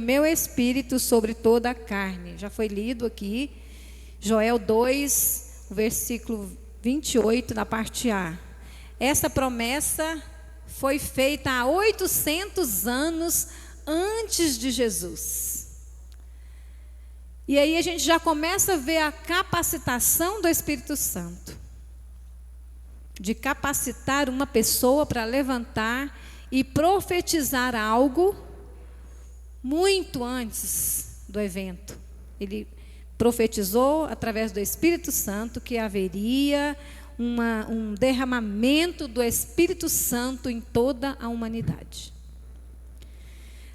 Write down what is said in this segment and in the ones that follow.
meu espírito sobre toda a carne. Já foi lido aqui, Joel 2, versículo 28, na parte A. Essa promessa foi feita há 800 anos antes de Jesus. E aí a gente já começa a ver a capacitação do Espírito Santo, de capacitar uma pessoa para levantar e profetizar algo muito antes do evento. Ele profetizou através do Espírito Santo que haveria um derramamento do Espírito Santo em toda a humanidade.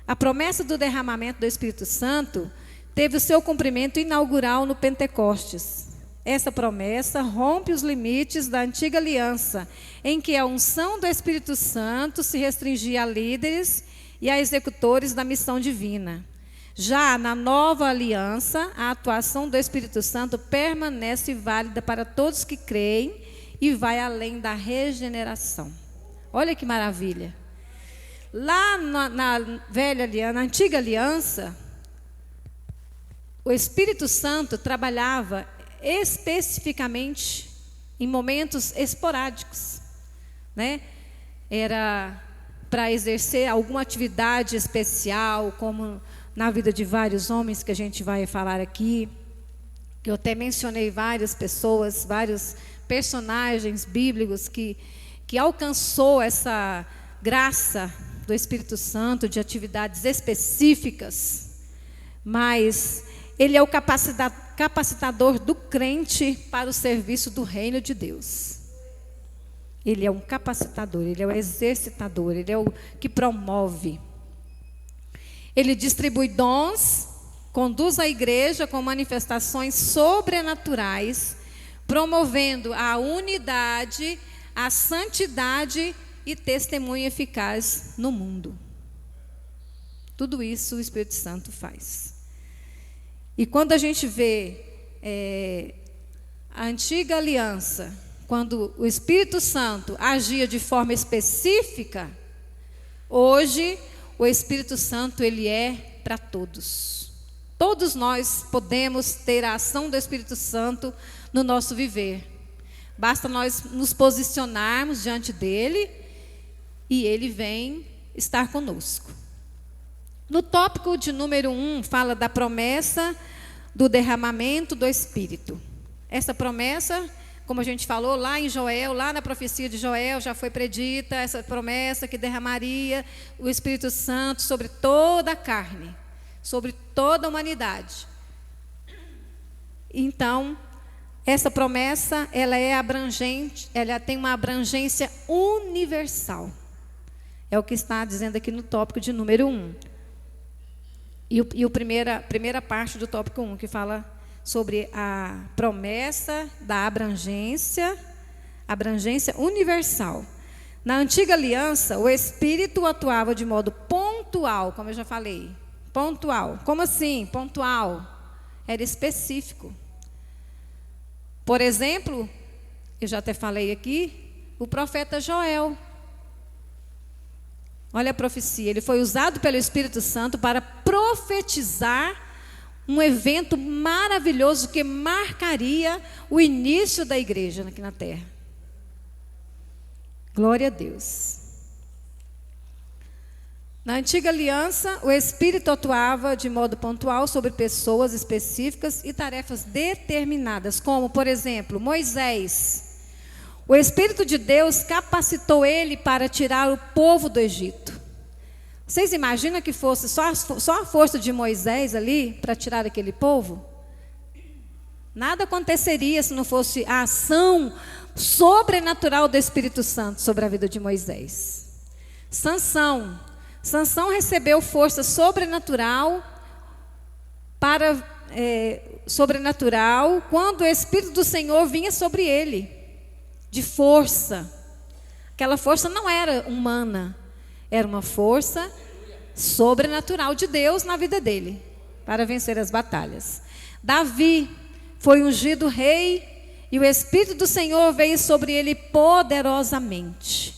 A promessa do derramamento do Espírito Santo teve o seu cumprimento inaugural no Pentecostes. Essa promessa rompe os limites da antiga aliança, em que a unção do Espírito Santo se restringia a líderes e a executores da missão divina. Já na nova aliança, a atuação do Espírito Santo permanece válida para todos que creem e vai além da regeneração. Olha que maravilha. Lá na velha aliança, na antiga aliança, o Espírito Santo trabalhava especificamente em momentos esporádicos, né? Era para exercer alguma atividade especial, como na vida de vários homens que a gente vai falar aqui, que eu até mencionei várias pessoas, vários personagens bíblicos que alcançou essa graça do Espírito Santo de atividades específicas, mas ele é o capacitador do crente para o serviço do reino de Deus. Ele é um capacitador, ele é o exercitador, ele é o que promove. Ele distribui dons, conduz a igreja com manifestações sobrenaturais, promovendo a unidade, a santidade e testemunho eficaz no mundo. Tudo isso o Espírito Santo faz. E quando a gente vê a antiga aliança, quando o Espírito Santo agia de forma específica, hoje o Espírito Santo ele é para todos. Todos nós podemos ter a ação do Espírito Santo no nosso viver. Basta nós nos posicionarmos diante dele e ele vem estar conosco. No tópico de número 1, fala da promessa do derramamento do Espírito. Essa promessa, como a gente falou lá em Joel, lá na profecia de Joel, já foi predita essa promessa que derramaria o Espírito Santo sobre toda a carne, sobre toda a humanidade. Então, essa promessa, ela é abrangente, ela tem uma abrangência universal. É o que está dizendo aqui no tópico de número 1. E a primeira parte do tópico 1, que fala sobre a promessa da abrangência universal. Na antiga aliança, o Espírito atuava de modo pontual, como eu já falei. Pontual. Como assim? Pontual. Era específico. Por exemplo, eu já até falei aqui, o profeta Joel. Olha a profecia, ele foi usado pelo Espírito Santo para profetizar um evento maravilhoso que marcaria o início da igreja aqui na terra. Glória a Deus. Na antiga aliança, o Espírito atuava de modo pontual sobre pessoas específicas e tarefas determinadas, como, por exemplo, Moisés. O Espírito de Deus capacitou ele para tirar o povo do Egito. Vocês imaginam que fosse só a força de Moisés ali para tirar aquele povo? Nada aconteceria se não fosse a ação sobrenatural do Espírito Santo sobre a vida de Moisés. Sansão recebeu força sobrenatural quando o Espírito do Senhor vinha sobre ele. De força. Aquela força não era humana, era uma força sobrenatural de Deus na vida dele, para vencer as batalhas. Davi foi ungido rei e o Espírito do Senhor veio sobre ele poderosamente.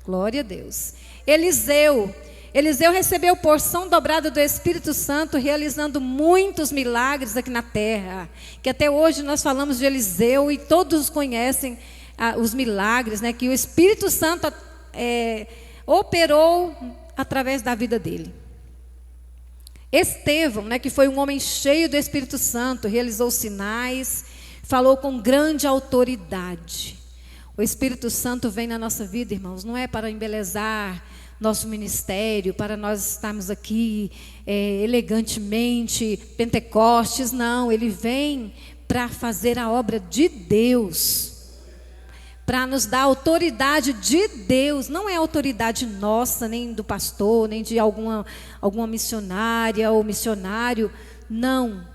Glória a Deus. Eliseu, Eliseu recebeu porção dobrada do Espírito Santo, realizando muitos milagres aqui na terra. Que até hoje nós falamos de Eliseu e todos conhecem os milagres, né, que o Espírito Santo operou através da vida dele. Estevão, né, que foi um homem cheio do Espírito Santo, realizou sinais, falou com grande autoridade. O Espírito Santo vem na nossa vida, irmãos, não é para embelezar nosso ministério, para nós estarmos aqui elegantemente, Pentecostes, não. Ele vem para fazer a obra de Deus, para nos dar a autoridade de Deus. Não é autoridade nossa, nem do pastor, nem de alguma missionária ou missionário, não.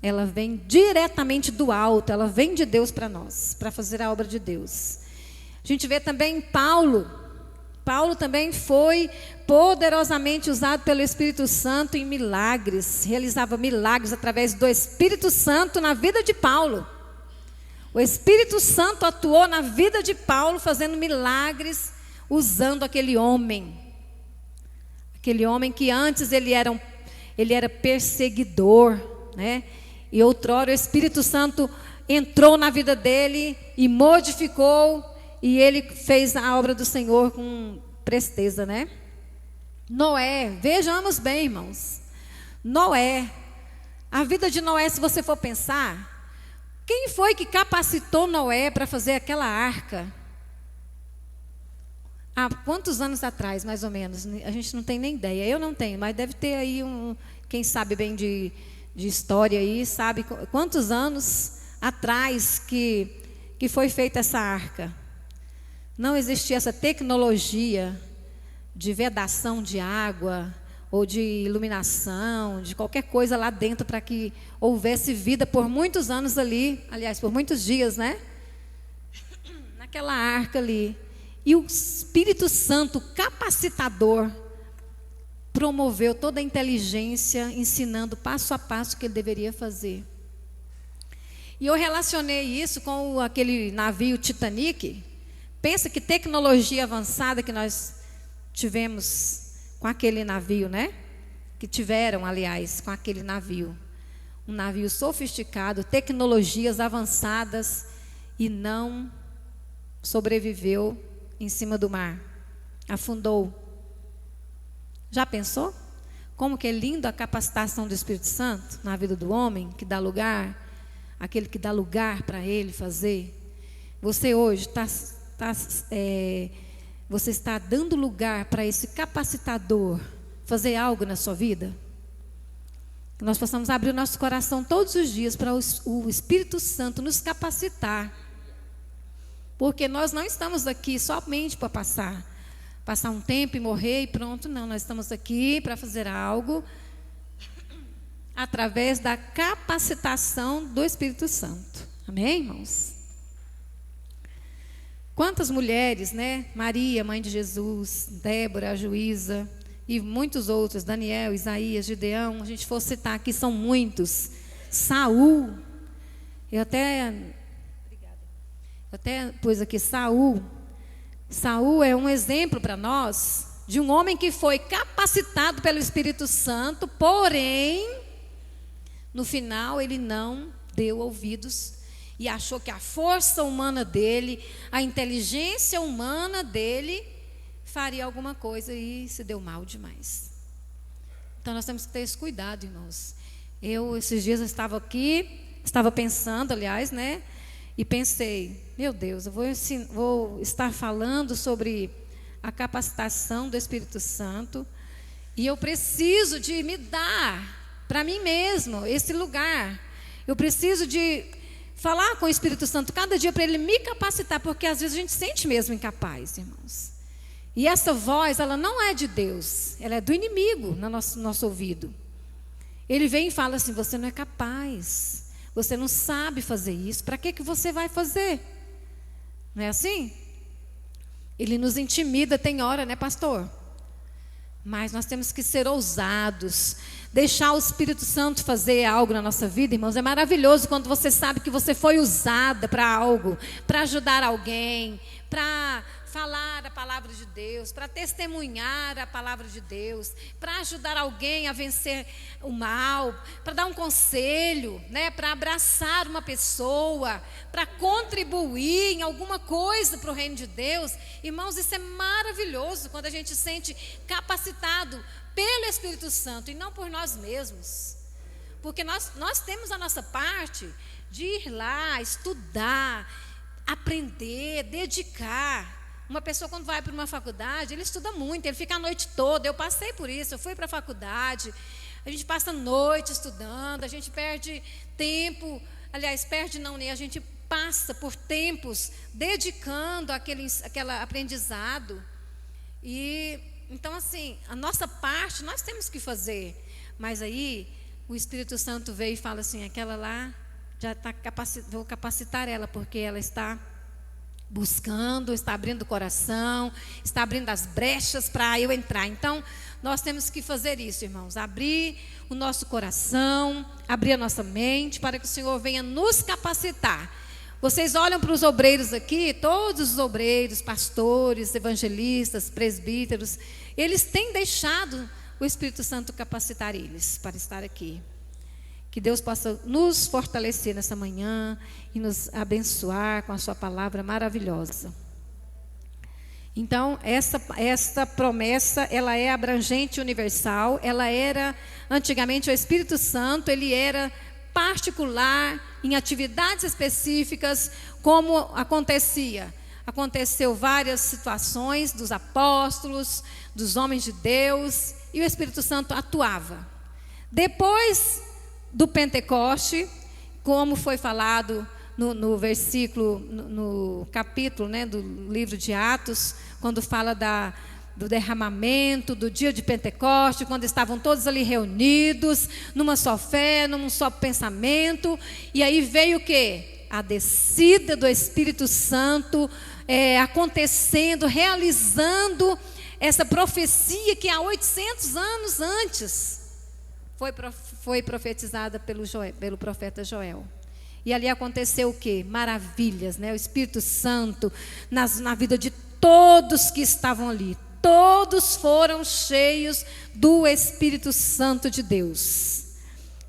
Ela vem diretamente do alto, ela vem de Deus para nós, para fazer a obra de Deus. A gente vê também Paulo também foi poderosamente usado pelo Espírito Santo em milagres, realizava milagres através do Espírito Santo na vida de Paulo. O Espírito Santo atuou na vida de Paulo, fazendo milagres, usando aquele homem que antes ele era perseguidor, né? E outrora o Espírito Santo entrou na vida dele e modificou, e ele fez a obra do Senhor com presteza, né? Noé, vejamos bem, irmãos. Noé, a vida de Noé, se você for pensar, quem foi que capacitou Noé para fazer aquela arca? Há quantos anos atrás, mais ou menos? A gente não tem nem ideia. Eu não tenho, mas deve ter aí quem sabe bem de história aí, sabe quantos anos atrás que foi feita essa arca. Não existia essa tecnologia de vedação de água ou de iluminação, de qualquer coisa lá dentro para que houvesse vida por muitos anos ali, aliás, por muitos dias, né? Naquela arca ali. E o Espírito Santo capacitador promoveu toda a inteligência, ensinando passo a passo o que ele deveria fazer. E eu relacionei isso com aquele navio Titanic. Pensa que tecnologia avançada que nós tivemos com aquele navio, né? Que tiveram, aliás, com aquele navio. Um navio sofisticado, tecnologias avançadas, e não sobreviveu em cima do mar. Afundou. Já pensou? Como que é lindo a capacitação do Espírito Santo na vida do homem, que dá lugar, aquele que dá lugar para ele fazer. Você hoje você está dando lugar para esse capacitador fazer algo na sua vida? Que nós possamos abrir o nosso coração todos os dias para o Espírito Santo nos capacitar. Porque nós não estamos aqui somente para passar um tempo e morrer e pronto. Não, nós estamos aqui para fazer algo através da capacitação do Espírito Santo. Amém, irmãos? Quantas mulheres, né? Maria, mãe de Jesus, Débora, a juíza, e muitos outros, Daniel, Isaías, Gideão, a gente for citar aqui, são muitos. Saul, eu até pus aqui Saul. Saul é um exemplo para nós de um homem que foi capacitado pelo Espírito Santo, porém, no final ele não deu ouvidos e achou que a força humana dele, a inteligência humana dele, faria alguma coisa e se deu mal demais. Então nós temos que ter esse cuidado, irmãos. Esses dias eu estava pensando, aliás, né? E pensei, meu Deus, eu vou estar falando sobre a capacitação do Espírito Santo, e eu preciso de me dar para mim mesmo esse lugar. Eu preciso de falar com o Espírito Santo cada dia para ele me capacitar, porque às vezes a gente sente mesmo incapaz, irmãos. E essa voz, ela não é de Deus, ela é do inimigo no nosso ouvido. Ele vem e fala assim: você não é capaz, você não sabe fazer isso, para que você vai fazer? Não é assim? Ele nos intimida, tem hora, né, pastor? Mas nós temos que ser ousados, deixar o Espírito Santo fazer algo na nossa vida, irmãos. É maravilhoso quando você sabe que você foi usada para algo, para ajudar alguém, para falar a palavra de Deus, para testemunhar a palavra de Deus, para ajudar alguém a vencer o mal, para dar um conselho, né, para abraçar uma pessoa, para contribuir em alguma coisa para o reino de Deus. Irmãos, isso é maravilhoso quando a gente se sente capacitado pelo Espírito Santo e não por nós mesmos. Porque nós temos a nossa parte de ir lá, estudar, aprender, dedicar. Uma pessoa quando vai para uma faculdade, ele estuda muito, ele fica a noite toda. Eu passei por isso, eu fui para a faculdade, a gente passa a noite estudando, a gente perde tempo, aliás, perde não, né? A gente passa por tempos dedicando aquele aprendizado. E então assim, a nossa parte nós temos que fazer. Mas aí o Espírito Santo veio e fala assim: aquela lá já está vou capacitar ela, porque ela está buscando, está abrindo o coração, está abrindo as brechas para eu entrar. Então, nós temos que fazer isso, irmãos, abrir o nosso coração, abrir a nossa mente, para que o Senhor venha nos capacitar. Vocês olham para os obreiros aqui, todos os obreiros, pastores, evangelistas, presbíteros, eles têm deixado o Espírito Santo capacitar eles para estar aqui. Que Deus possa nos fortalecer nessa manhã e nos abençoar com a sua palavra maravilhosa. Então, essa promessa, ela é abrangente e universal. Ela era, antigamente, o Espírito Santo, ele era particular, em atividades específicas, como acontecia. Aconteceu várias situações dos apóstolos, dos homens de Deus, e o Espírito Santo atuava. Depois do Pentecoste, como foi falado no versículo, no capítulo, né, do livro de Atos, quando fala do derramamento, do dia de Pentecoste, quando estavam todos ali reunidos, numa só fé, num só pensamento, e aí veio o quê? A descida do Espírito Santo, acontecendo, realizando essa profecia que há 800 anos antes foi profetizada pelo profeta Joel. E ali aconteceu o quê? Maravilhas, né? O Espírito Santo na vida de todos que estavam ali. Todos foram cheios do Espírito Santo de Deus.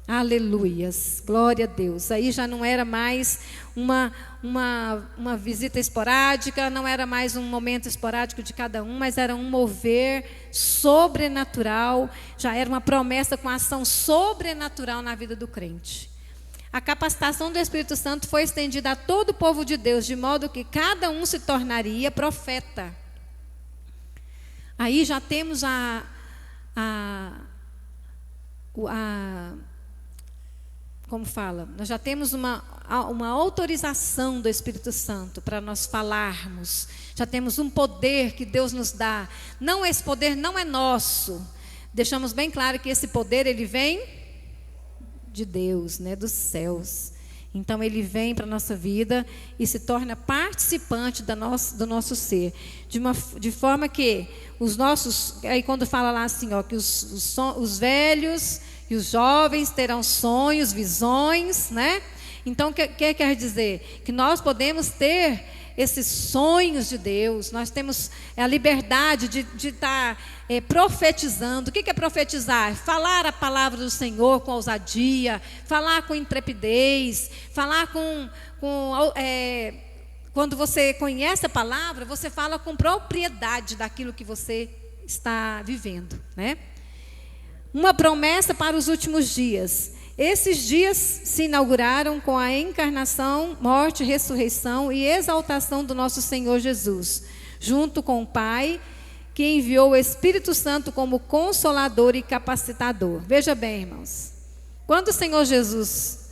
Aleluias, glória a Deus. Aí já não era mais uma visita esporádica, não era mais um momento esporádico de cada um, mas era um mover sobrenatural, já era uma promessa com ação sobrenatural na vida do crente. A capacitação do Espírito Santo foi estendida a todo o povo de Deus, de modo que cada um se tornaria profeta. Aí já temos como fala, nós já temos uma autorização do Espírito Santo para nós falarmos. Já temos um poder que Deus nos dá. Não, esse poder não é nosso. Deixamos bem claro que esse poder, ele vem de Deus, né, dos céus. Então ele vem para a nossa vida e se torna participante do nosso ser. De forma que os nossos, aí quando fala lá assim, ó, que os velhos e os jovens terão sonhos, visões, né? Então, o que quer dizer? Que nós podemos ter esses sonhos de Deus, nós temos a liberdade de estar profetizando. O que é profetizar? Falar a palavra do Senhor com ousadia, falar com intrepidez, falar quando você conhece a palavra, você fala com propriedade daquilo que você está vivendo, né? Uma promessa para os últimos dias. Esses dias se inauguraram com a encarnação, morte, ressurreição e exaltação do nosso Senhor Jesus, junto com o Pai, que enviou o Espírito Santo como consolador e capacitador. Veja bem, irmãos, quando o Senhor Jesus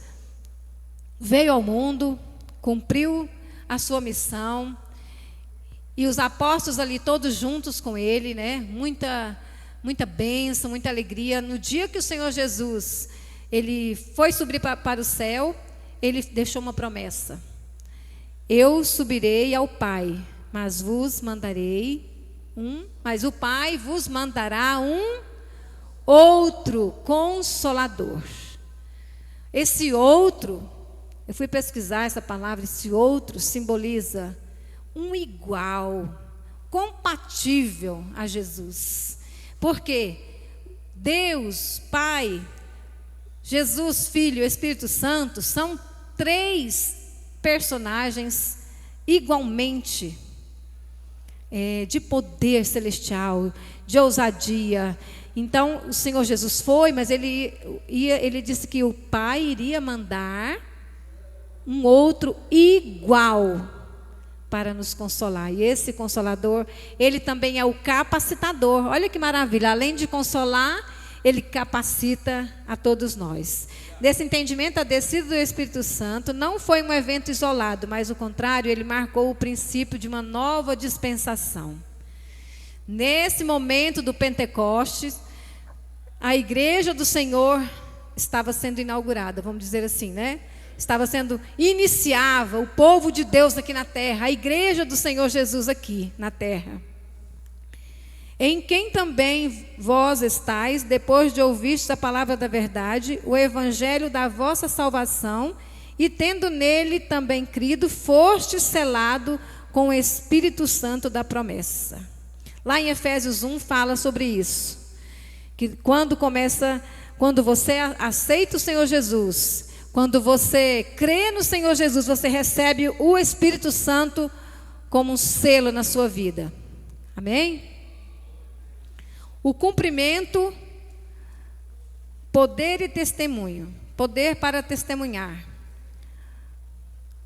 veio ao mundo, cumpriu a sua missão, e os apóstolos ali todos juntos com ele, né? Muita bênção, muita alegria. No dia que o Senhor Jesus, ele foi subir para o céu, ele deixou uma promessa: eu subirei ao Pai, mas o Pai vos mandará um outro Consolador. Esse outro, eu fui pesquisar essa palavra, esse outro simboliza um igual, compatível a Jesus. Porque Deus, Pai, Jesus, Filho e Espírito Santo são 3 personagens igualmente de poder celestial, de ousadia. Então, o Senhor Jesus foi, mas ele disse que o Pai iria mandar um outro igual para nos consolar. E esse Consolador, ele também é o capacitador. Olha que maravilha, além de consolar, ele capacita a todos nós. Desse entendimento, a descida do Espírito Santo não foi um evento isolado, mas, ao contrário, ele marcou o princípio de uma nova dispensação. Nesse momento do Pentecostes, a igreja do Senhor estava sendo inaugurada, vamos dizer assim, né? Iniciava o povo de Deus aqui na terra, a igreja do Senhor Jesus aqui na terra. Em quem também vós estáis, depois de ouvistes a palavra da verdade, o evangelho da vossa salvação, e tendo nele também crido, foste selado com o Espírito Santo da promessa. Lá em Efésios 1 fala sobre isso. Que quando você aceita o Senhor Jesus, quando você crê no Senhor Jesus, você recebe o Espírito Santo como um selo na sua vida. Amém? O cumprimento, poder e testemunho. Poder para testemunhar.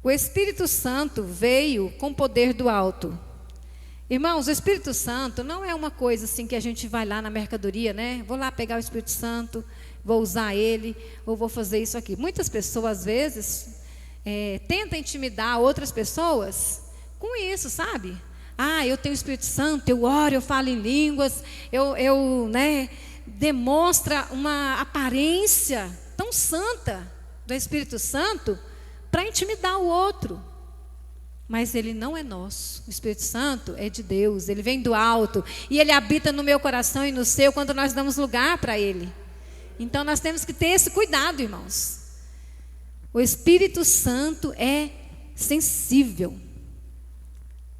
O Espírito Santo veio com poder do alto. Irmãos, o Espírito Santo não é uma coisa assim que a gente vai lá na mercadoria, né? Vou lá pegar o Espírito Santo, vou usar ele, ou vou fazer isso aqui. Muitas pessoas, às vezes, tentam intimidar outras pessoas com isso, sabe? Eu tenho o Espírito Santo, eu oro, eu falo em línguas, demonstra uma aparência tão santa do Espírito Santo para intimidar o outro. Mas ele não é nosso. O Espírito Santo é de Deus, ele vem do alto e ele habita no meu coração e no seu quando nós damos lugar para ele. Então nós temos que ter esse cuidado, irmãos. O Espírito Santo é sensível.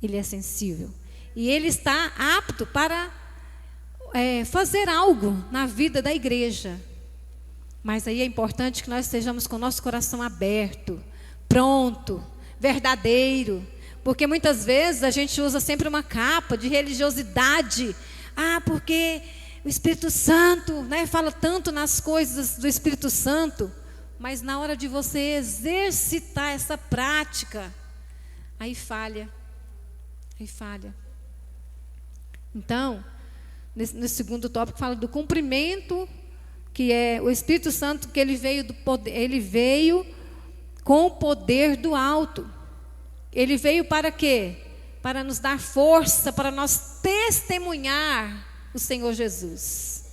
Ele é sensível. E ele está apto para fazer algo na vida da igreja. Mas aí é importante que nós estejamos com o nosso coração aberto, pronto, verdadeiro. Porque muitas vezes a gente usa sempre uma capa de religiosidade. Porque o Espírito Santo, fala tanto nas coisas do Espírito Santo. Mas na hora de você exercitar essa prática, aí falha. Então, nesse segundo tópico fala do cumprimento, que é o Espírito Santo, que ele veio com o poder do alto. Ele veio para quê? Para nos dar força, para nós testemunhar o Senhor Jesus.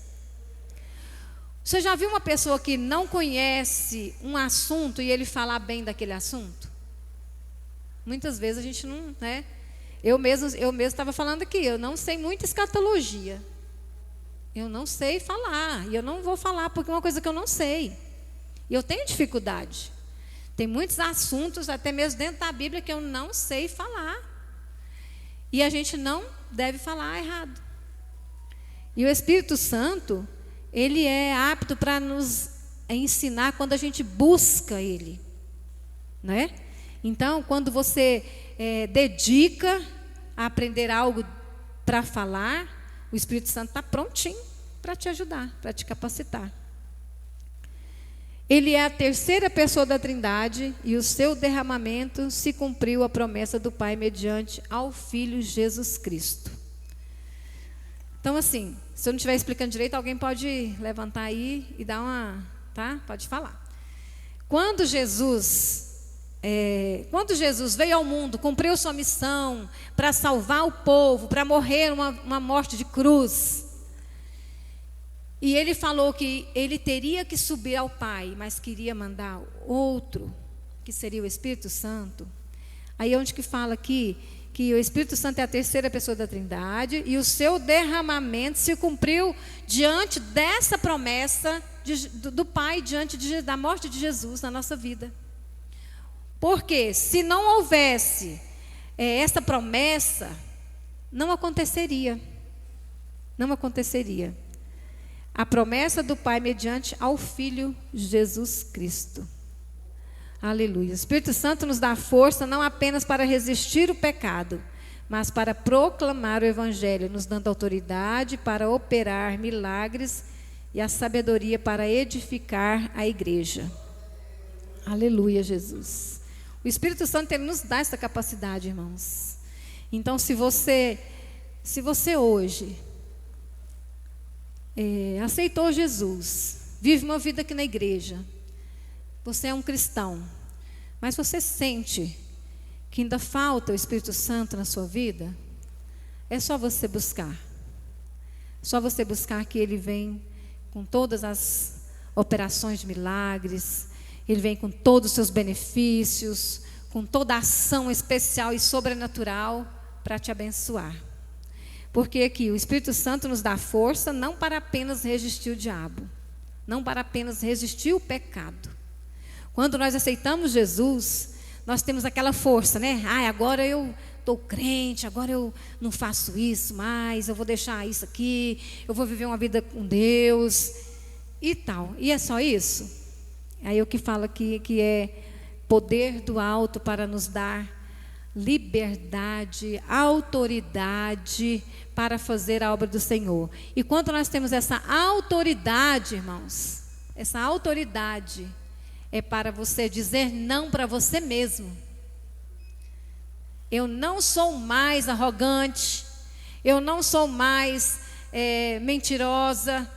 Você já viu uma pessoa que não conhece um assunto e ele falar bem daquele assunto? Muitas vezes a gente não, Eu mesmo estava falando aqui, eu não sei muita escatologia. Eu não sei falar, e eu não vou falar porque é uma coisa que eu não sei. E eu tenho dificuldade. Tem muitos assuntos, até mesmo dentro da Bíblia, que eu não sei falar. E a gente não deve falar errado. E o Espírito Santo, ele é apto para nos ensinar quando a gente busca ele. Né? Então, quando você dedica a aprender algo para falar, o Espírito Santo está prontinho para te ajudar, para te capacitar. Ele é a terceira pessoa da Trindade e o seu derramamento se cumpriu a promessa do Pai mediante ao Filho Jesus Cristo. Então, assim, se eu não estiver explicando direito, alguém pode levantar aí e dar uma, tá? Pode falar. Quando Jesus veio ao mundo, cumpriu sua missão para salvar o povo, para morrer uma morte de cruz, e ele falou que ele teria que subir ao Pai, mas queria mandar outro, que seria o Espírito Santo. Aí onde que fala aqui que o Espírito Santo é a terceira pessoa da Trindade e o seu derramamento se cumpriu diante dessa promessa do Pai, diante da morte de Jesus na nossa vida. Porque se não houvesse essa promessa, não aconteceria. Não aconteceria. A promessa do Pai mediante ao Filho Jesus Cristo. Aleluia. O Espírito Santo nos dá força não apenas para resistir o pecado, mas para proclamar o Evangelho, nos dando autoridade para operar milagres e a sabedoria para edificar a igreja. Aleluia, Jesus. O Espírito Santo, ele nos dá essa capacidade, irmãos. Então, se você hoje aceitou Jesus, vive uma vida aqui na igreja, você é um cristão, mas você sente que ainda falta o Espírito Santo na sua vida, é só você buscar. Só você buscar que Ele vem com todas as operações de milagres, Ele vem com todos os seus benefícios, com toda a ação especial e sobrenatural para te abençoar. Porque aqui o Espírito Santo nos dá força não para apenas resistir o diabo, não para apenas resistir o pecado. Quando nós aceitamos Jesus, nós temos aquela força, né? Agora eu estou crente, agora eu não faço isso mais, eu vou deixar isso aqui, eu vou viver uma vida com Deus e tal. E é só isso? Aí o que fala aqui que é poder do alto para nos dar liberdade, autoridade para fazer a obra do Senhor. E quando nós temos essa autoridade, irmãos, essa autoridade é para você dizer não para você mesmo. Eu não sou mais arrogante, eu não sou mais mentirosa,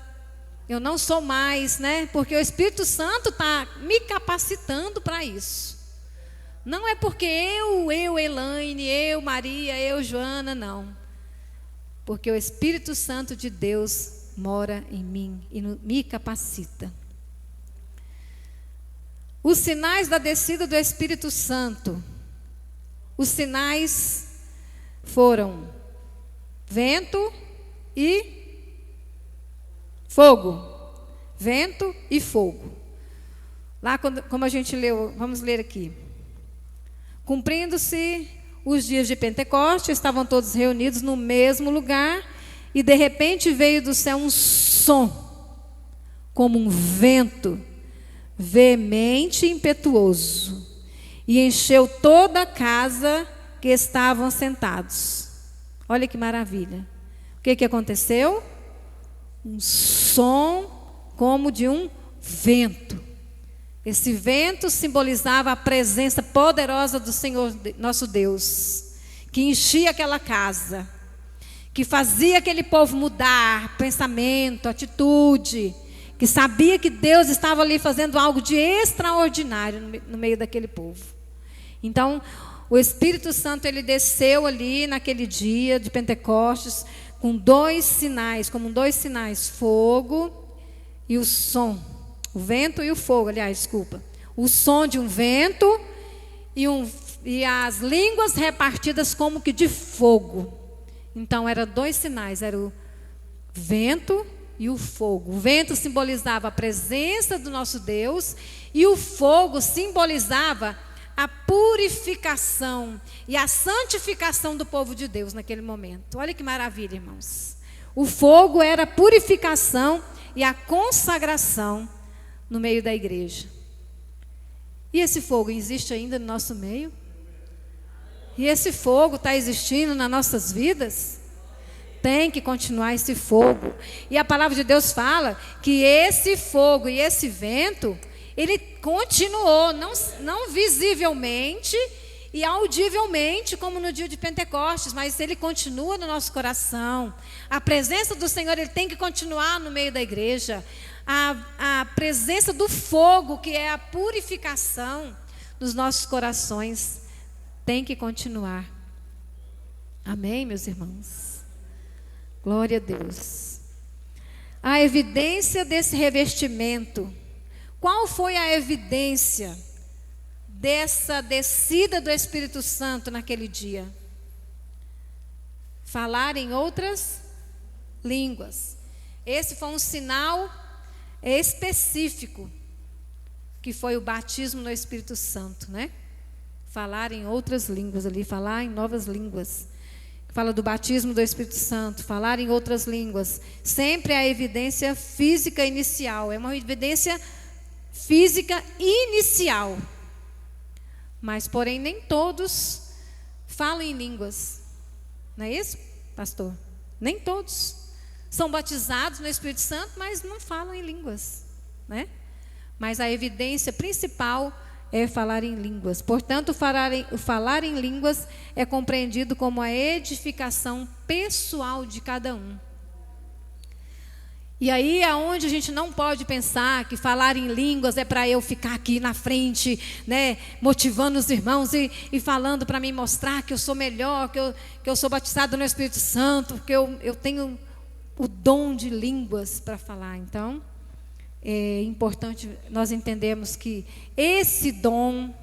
eu não sou mais, né? Porque o Espírito Santo está me capacitando para isso. Não é porque eu, Elaine, eu, Maria, eu, Joana, não. Porque o Espírito Santo de Deus mora em mim e me capacita. Os sinais da descida do Espírito Santo. Os sinais foram vento e fogo. Vento e fogo. Lá, como a gente leu, vamos ler aqui. Cumprindo-se os dias de Pentecostes, estavam todos reunidos no mesmo lugar, e de repente veio do céu um som, como um vento, veemente e impetuoso, e encheu toda a casa que estavam sentados. Olha que maravilha. O que aconteceu? Um som como de um vento. Esse vento simbolizava a presença poderosa do Senhor nosso Deus, que enchia aquela casa, que fazia aquele povo mudar pensamento, atitude, que sabia que Deus estava ali fazendo algo de extraordinário no meio daquele povo. Então, o Espírito Santo, ele desceu ali naquele dia de Pentecostes com dois sinais, fogo e o som. O vento e o fogo, aliás, desculpa. O som de um vento e as línguas repartidas como que de fogo. Então, eram dois sinais, era o vento e o fogo. O vento simbolizava a presença do nosso Deus e o fogo simbolizava a purificação e a santificação do povo de Deus naquele momento. Olha que maravilha, irmãos. O fogo era a purificação e a consagração no meio da igreja. E esse fogo existe ainda no nosso meio? E esse fogo está existindo nas nossas vidas? Tem que continuar esse fogo. E a palavra de Deus fala que esse fogo e esse vento, ele continuou, não visivelmente e audivelmente, como no dia de Pentecostes, mas ele continua no nosso coração. A presença do Senhor, ele tem que continuar no meio da igreja. A presença do fogo, que é a purificação dos nossos corações, tem que continuar. Amém, meus irmãos? Glória a Deus. A evidência desse revestimento. Qual foi a evidência dessa descida do Espírito Santo naquele dia? Falar em outras línguas. Esse foi um sinal específico, que foi o batismo no Espírito Santo, né? Falar em outras línguas ali, falar em novas línguas. fala do batismo do Espírito Santo, falar em outras línguas, sempre a evidência física inicial, é uma evidência física inicial. Mas, porém, nem todos falam em línguas. Não é isso, pastor? Nem todos são batizados no Espírito Santo, mas não falam em línguas, né? Mas a evidência principal é falar em línguas. Portanto, falar em línguas é compreendido como a edificação pessoal de cada um. E aí é onde a gente não pode pensar que falar em línguas é para eu ficar aqui na frente, né, motivando os irmãos e falando para mim mostrar que eu sou melhor, que eu sou batizado no Espírito Santo, que eu tenho o dom de línguas para falar. Então, é importante nós entendermos que esse dom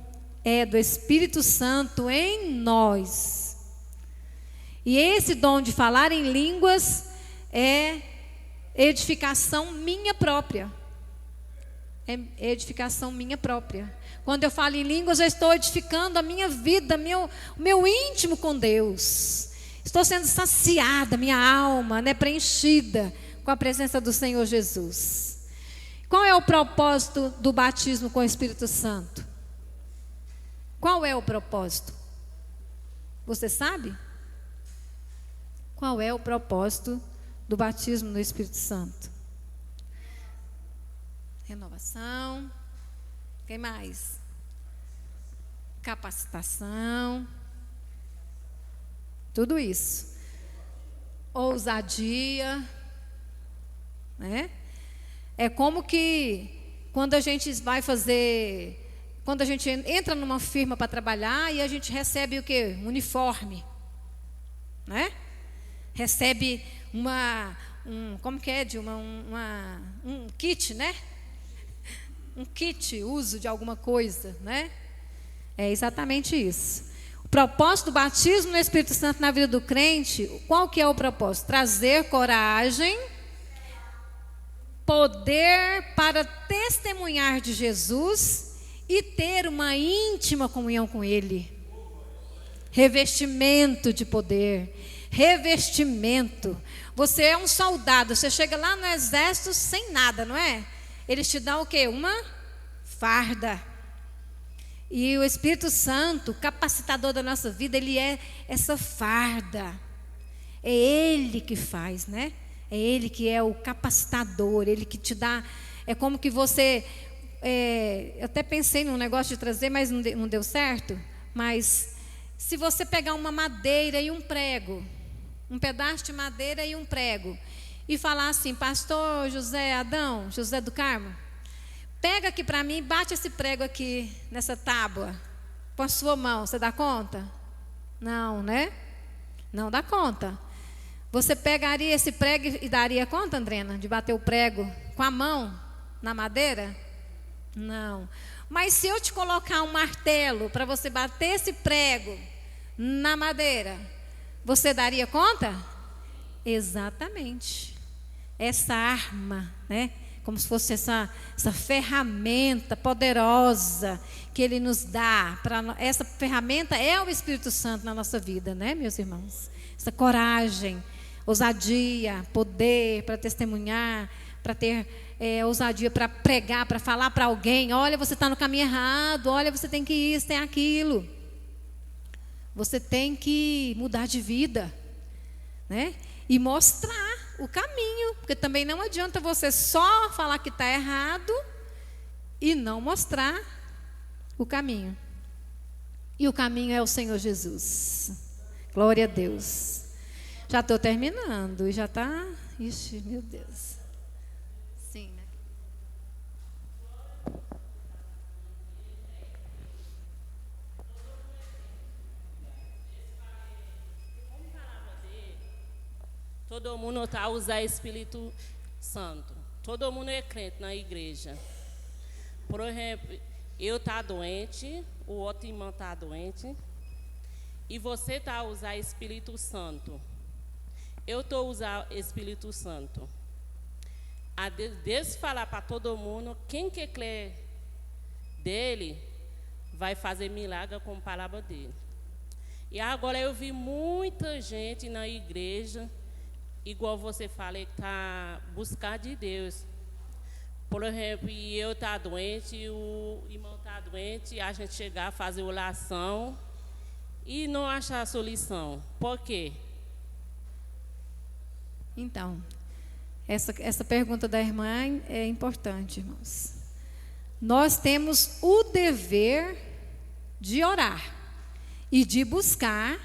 é do Espírito Santo em nós. E esse dom de falar em línguas é edificação minha própria. É edificação minha própria. Quando eu falo em línguas, eu estou edificando a minha vida, o meu íntimo com Deus. Estou sendo saciada, minha alma, né, preenchida com a presença do Senhor Jesus. Qual é o propósito do batismo com o Espírito Santo? Qual é o propósito? Você sabe? Qual é o propósito do batismo no Espírito Santo? Renovação. Quem mais? Capacitação. Tudo isso. Ousadia, né? É como que quando a gente vai fazer, quando a gente entra numa firma para trabalhar e a gente recebe o quê? Um uniforme, né? Recebe como que é, Dilma? Um kit, né? Um kit, uso de alguma coisa, né? É exatamente isso. O propósito do batismo no Espírito Santo na vida do crente, qual que é o propósito? Trazer coragem, poder para testemunhar de Jesus e ter uma íntima comunhão com Ele. Revestimento de poder, revestimento. Você é um soldado, você chega lá no exército sem nada, não é? Eles te dão o quê? Uma farda. E o Espírito Santo, capacitador da nossa vida, Ele é essa farda. É Ele que faz, né? É Ele que é o capacitador, Ele que te dá. É como que você. Eu até pensei num negócio de trazer, mas não deu certo. Mas se você pegar uma madeira e um prego, um pedaço de madeira e um prego, e falar assim, pastor José do Carmo, pega aqui para mim e bate esse prego aqui nessa tábua com a sua mão, você dá conta? Não, né? Não dá conta. Você pegaria esse prego e daria conta, Andrena, de bater o prego com a mão na madeira? Não. Mas se eu te colocar um martelo para você bater esse prego na madeira, você daria conta? Exatamente. Essa arma, né? Como se fosse essa ferramenta poderosa que Ele nos dá. Essa ferramenta é o Espírito Santo na nossa vida, né, meus irmãos? Essa coragem, ousadia, poder para testemunhar, para ter ousadia para pregar, para falar para alguém: olha, você está no caminho errado, olha, você tem que isso, tem aquilo. Você tem que mudar de vida, né? E mostrar o caminho, porque também não adianta você só falar que está errado e não mostrar o caminho. E o caminho é o Senhor Jesus. Glória a Deus. Já estou terminando, já está. Ixi, meu Deus. Sim, né? Todo mundo está usando Espírito Santo. Todo mundo é crente na igreja. Por exemplo, eu estou doente, o outro irmão está doente, e você está usando Espírito Santo. Eu estou usando Espírito Santo. A Deus falar para todo mundo, quem que crê dele vai fazer milagre com a palavra dele. E agora eu vi muita gente na igreja, igual você fala, que está buscando de Deus. Por exemplo, eu estou doente, o irmão está doente, a gente chegar a fazer oração e não achar a solução. Por quê? Então, essa pergunta da irmã é importante, irmãos. Nós temos o dever de orar e de buscar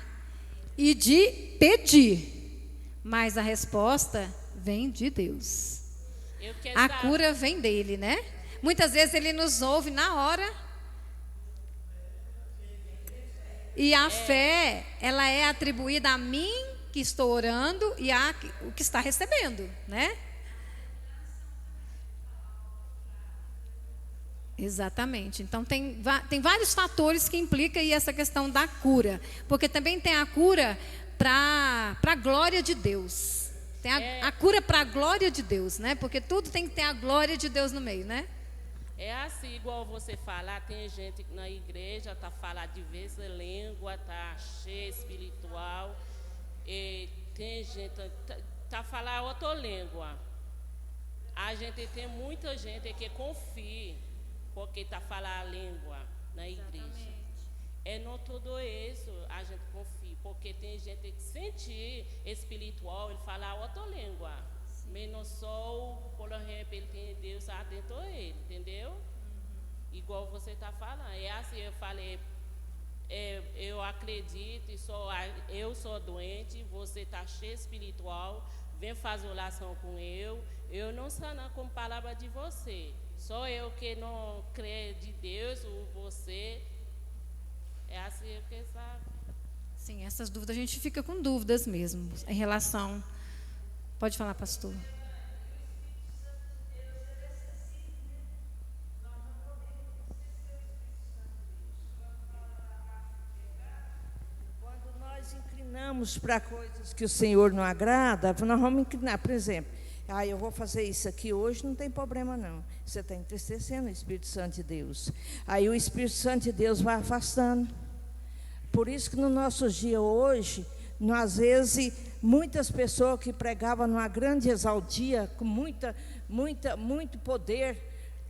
e de pedir, mas a resposta vem de Deus. A cura vem dele, né? Muitas vezes ele nos ouve na hora. E a fé, ela é atribuída a mim que estou orando e a o que está recebendo, né? Exatamente. Então tem vários fatores que implicam aí essa questão da cura, porque também tem a cura para a glória de Deus. Tem a cura para a glória de Deus, né? Porque tudo tem que ter a glória de Deus no meio, né? É assim, igual você falar, tem gente na igreja, está falando diversas línguas, está cheia espiritual, e tem gente, está falando outra língua. A gente tem muita gente que confia, porque está falando a língua na igreja. É não tudo isso a gente confia, porque tem gente que sente espiritual, ele fala outra língua. Mas não só, por exemplo, ele tem Deus dentro dele, entendeu? Igual você está falando. É assim, eu falei, eu acredito, eu sou doente, você está cheio espiritual, vem fazer oração com eu não saio com palavra de você. Só eu que não creio de Deus, ou você, é assim que sabe. Sim, essas dúvidas, a gente fica com dúvidas mesmo, em relação... Pode falar, pastor. Quando nós inclinamos para coisas que o Senhor não agrada, nós vamos inclinar. Por exemplo, eu vou fazer isso aqui hoje, não tem problema não. Você está entristecendo o Espírito Santo de Deus. Aí o Espírito Santo de Deus vai afastando. Por isso que no nosso dia hoje, às vezes, muitas pessoas que pregavam numa grande exaltia, com muito poder,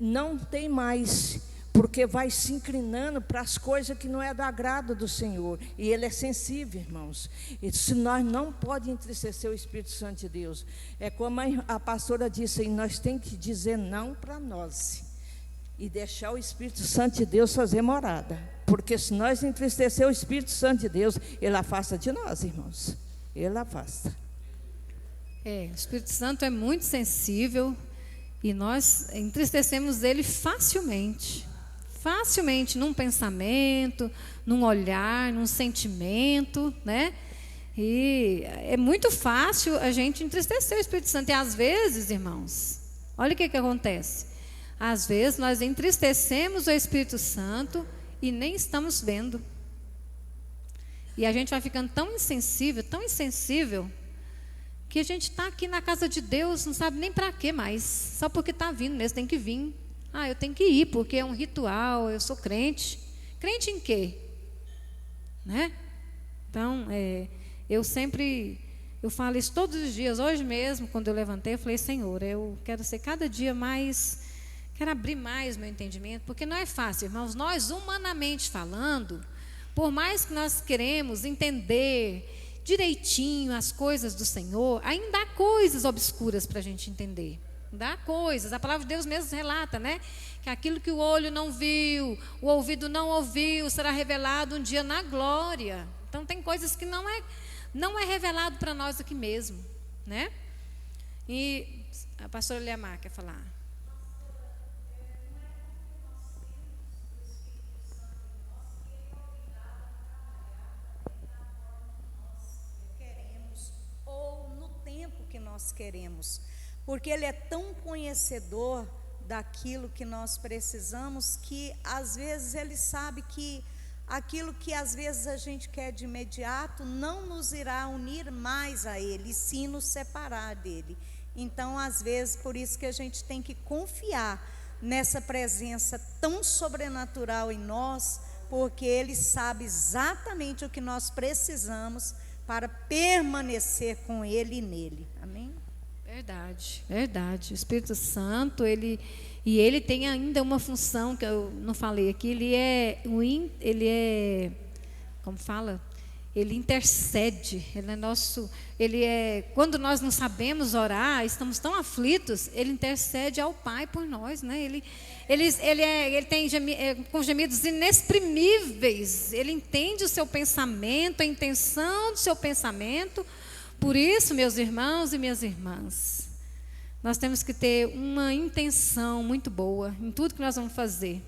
não tem mais, porque vai se inclinando para as coisas que não é do agrado do Senhor. E Ele é sensível, irmãos. E se nós não podemos entristecer o Espírito Santo de Deus, é como a pastora disse, nós temos que dizer não para nós e deixar o Espírito Santo de Deus fazer morada. Porque se nós entristecer o Espírito Santo de Deus, Ele afasta de nós, irmãos. Ele afasta. O Espírito Santo é muito sensível e nós entristecemos Ele facilmente. Facilmente, num pensamento, num olhar, num sentimento, né? E é muito fácil a gente entristecer o Espírito Santo. E às vezes, irmãos, olha o que acontece. Às vezes nós entristecemos o Espírito Santo e nem estamos vendo. E a gente vai ficando tão insensível, que a gente está aqui na casa de Deus, não sabe nem para quê mais. Só porque está vindo mesmo, tem que vir. Eu tenho que ir, porque é um ritual, eu sou crente. Crente em quê? Né? Então, eu falo isso todos os dias. Hoje mesmo, quando eu levantei, eu falei, Senhor, eu quero ser cada dia mais... Quero abrir mais meu entendimento, porque não é fácil, irmãos. Nós, humanamente falando, por mais que nós queremos entender direitinho as coisas do Senhor, ainda há coisas obscuras para a gente entender. Ainda há coisas. A palavra de Deus mesmo relata, né? Que aquilo que o olho não viu, o ouvido não ouviu, será revelado um dia na glória. Então, tem coisas que não é revelado para nós aqui mesmo, né? E a pastora Liamar quer falar. Nós queremos, porque Ele é tão conhecedor daquilo que nós precisamos, que às vezes Ele sabe que aquilo que às vezes a gente quer de imediato não nos irá unir mais a Ele, e sim nos separar dEle. Então, às vezes, por isso que a gente tem que confiar nessa presença tão sobrenatural em nós, porque Ele sabe exatamente o que nós precisamos para permanecer com Ele e nele. Amém? Verdade, verdade. O Espírito Santo, ele tem ainda uma função que eu não falei aqui. Como fala? Ele intercede. Quando nós não sabemos orar, estamos tão aflitos, ele intercede ao Pai por nós, né? Ele tem com gemidos inexprimíveis. Ele entende o seu pensamento, a intenção do seu pensamento. Por isso, meus irmãos e minhas irmãs, nós temos que ter uma intenção muito boa em tudo que nós vamos fazer.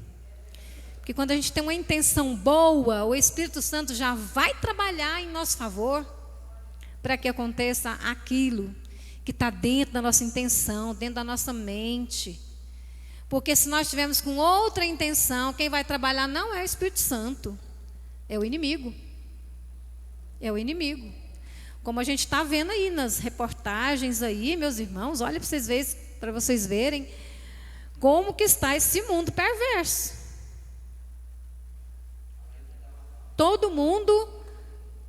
Porque quando a gente tem uma intenção boa, o Espírito Santo já vai trabalhar em nosso favor para que aconteça aquilo que está dentro da nossa intenção, dentro da nossa mente. Porque se nós estivermos com outra intenção, quem vai trabalhar não é o Espírito Santo, é o inimigo. É o inimigo. Como a gente está vendo aí nas reportagens aí, meus irmãos, olha para vocês verem como que está esse mundo perverso. Todo mundo,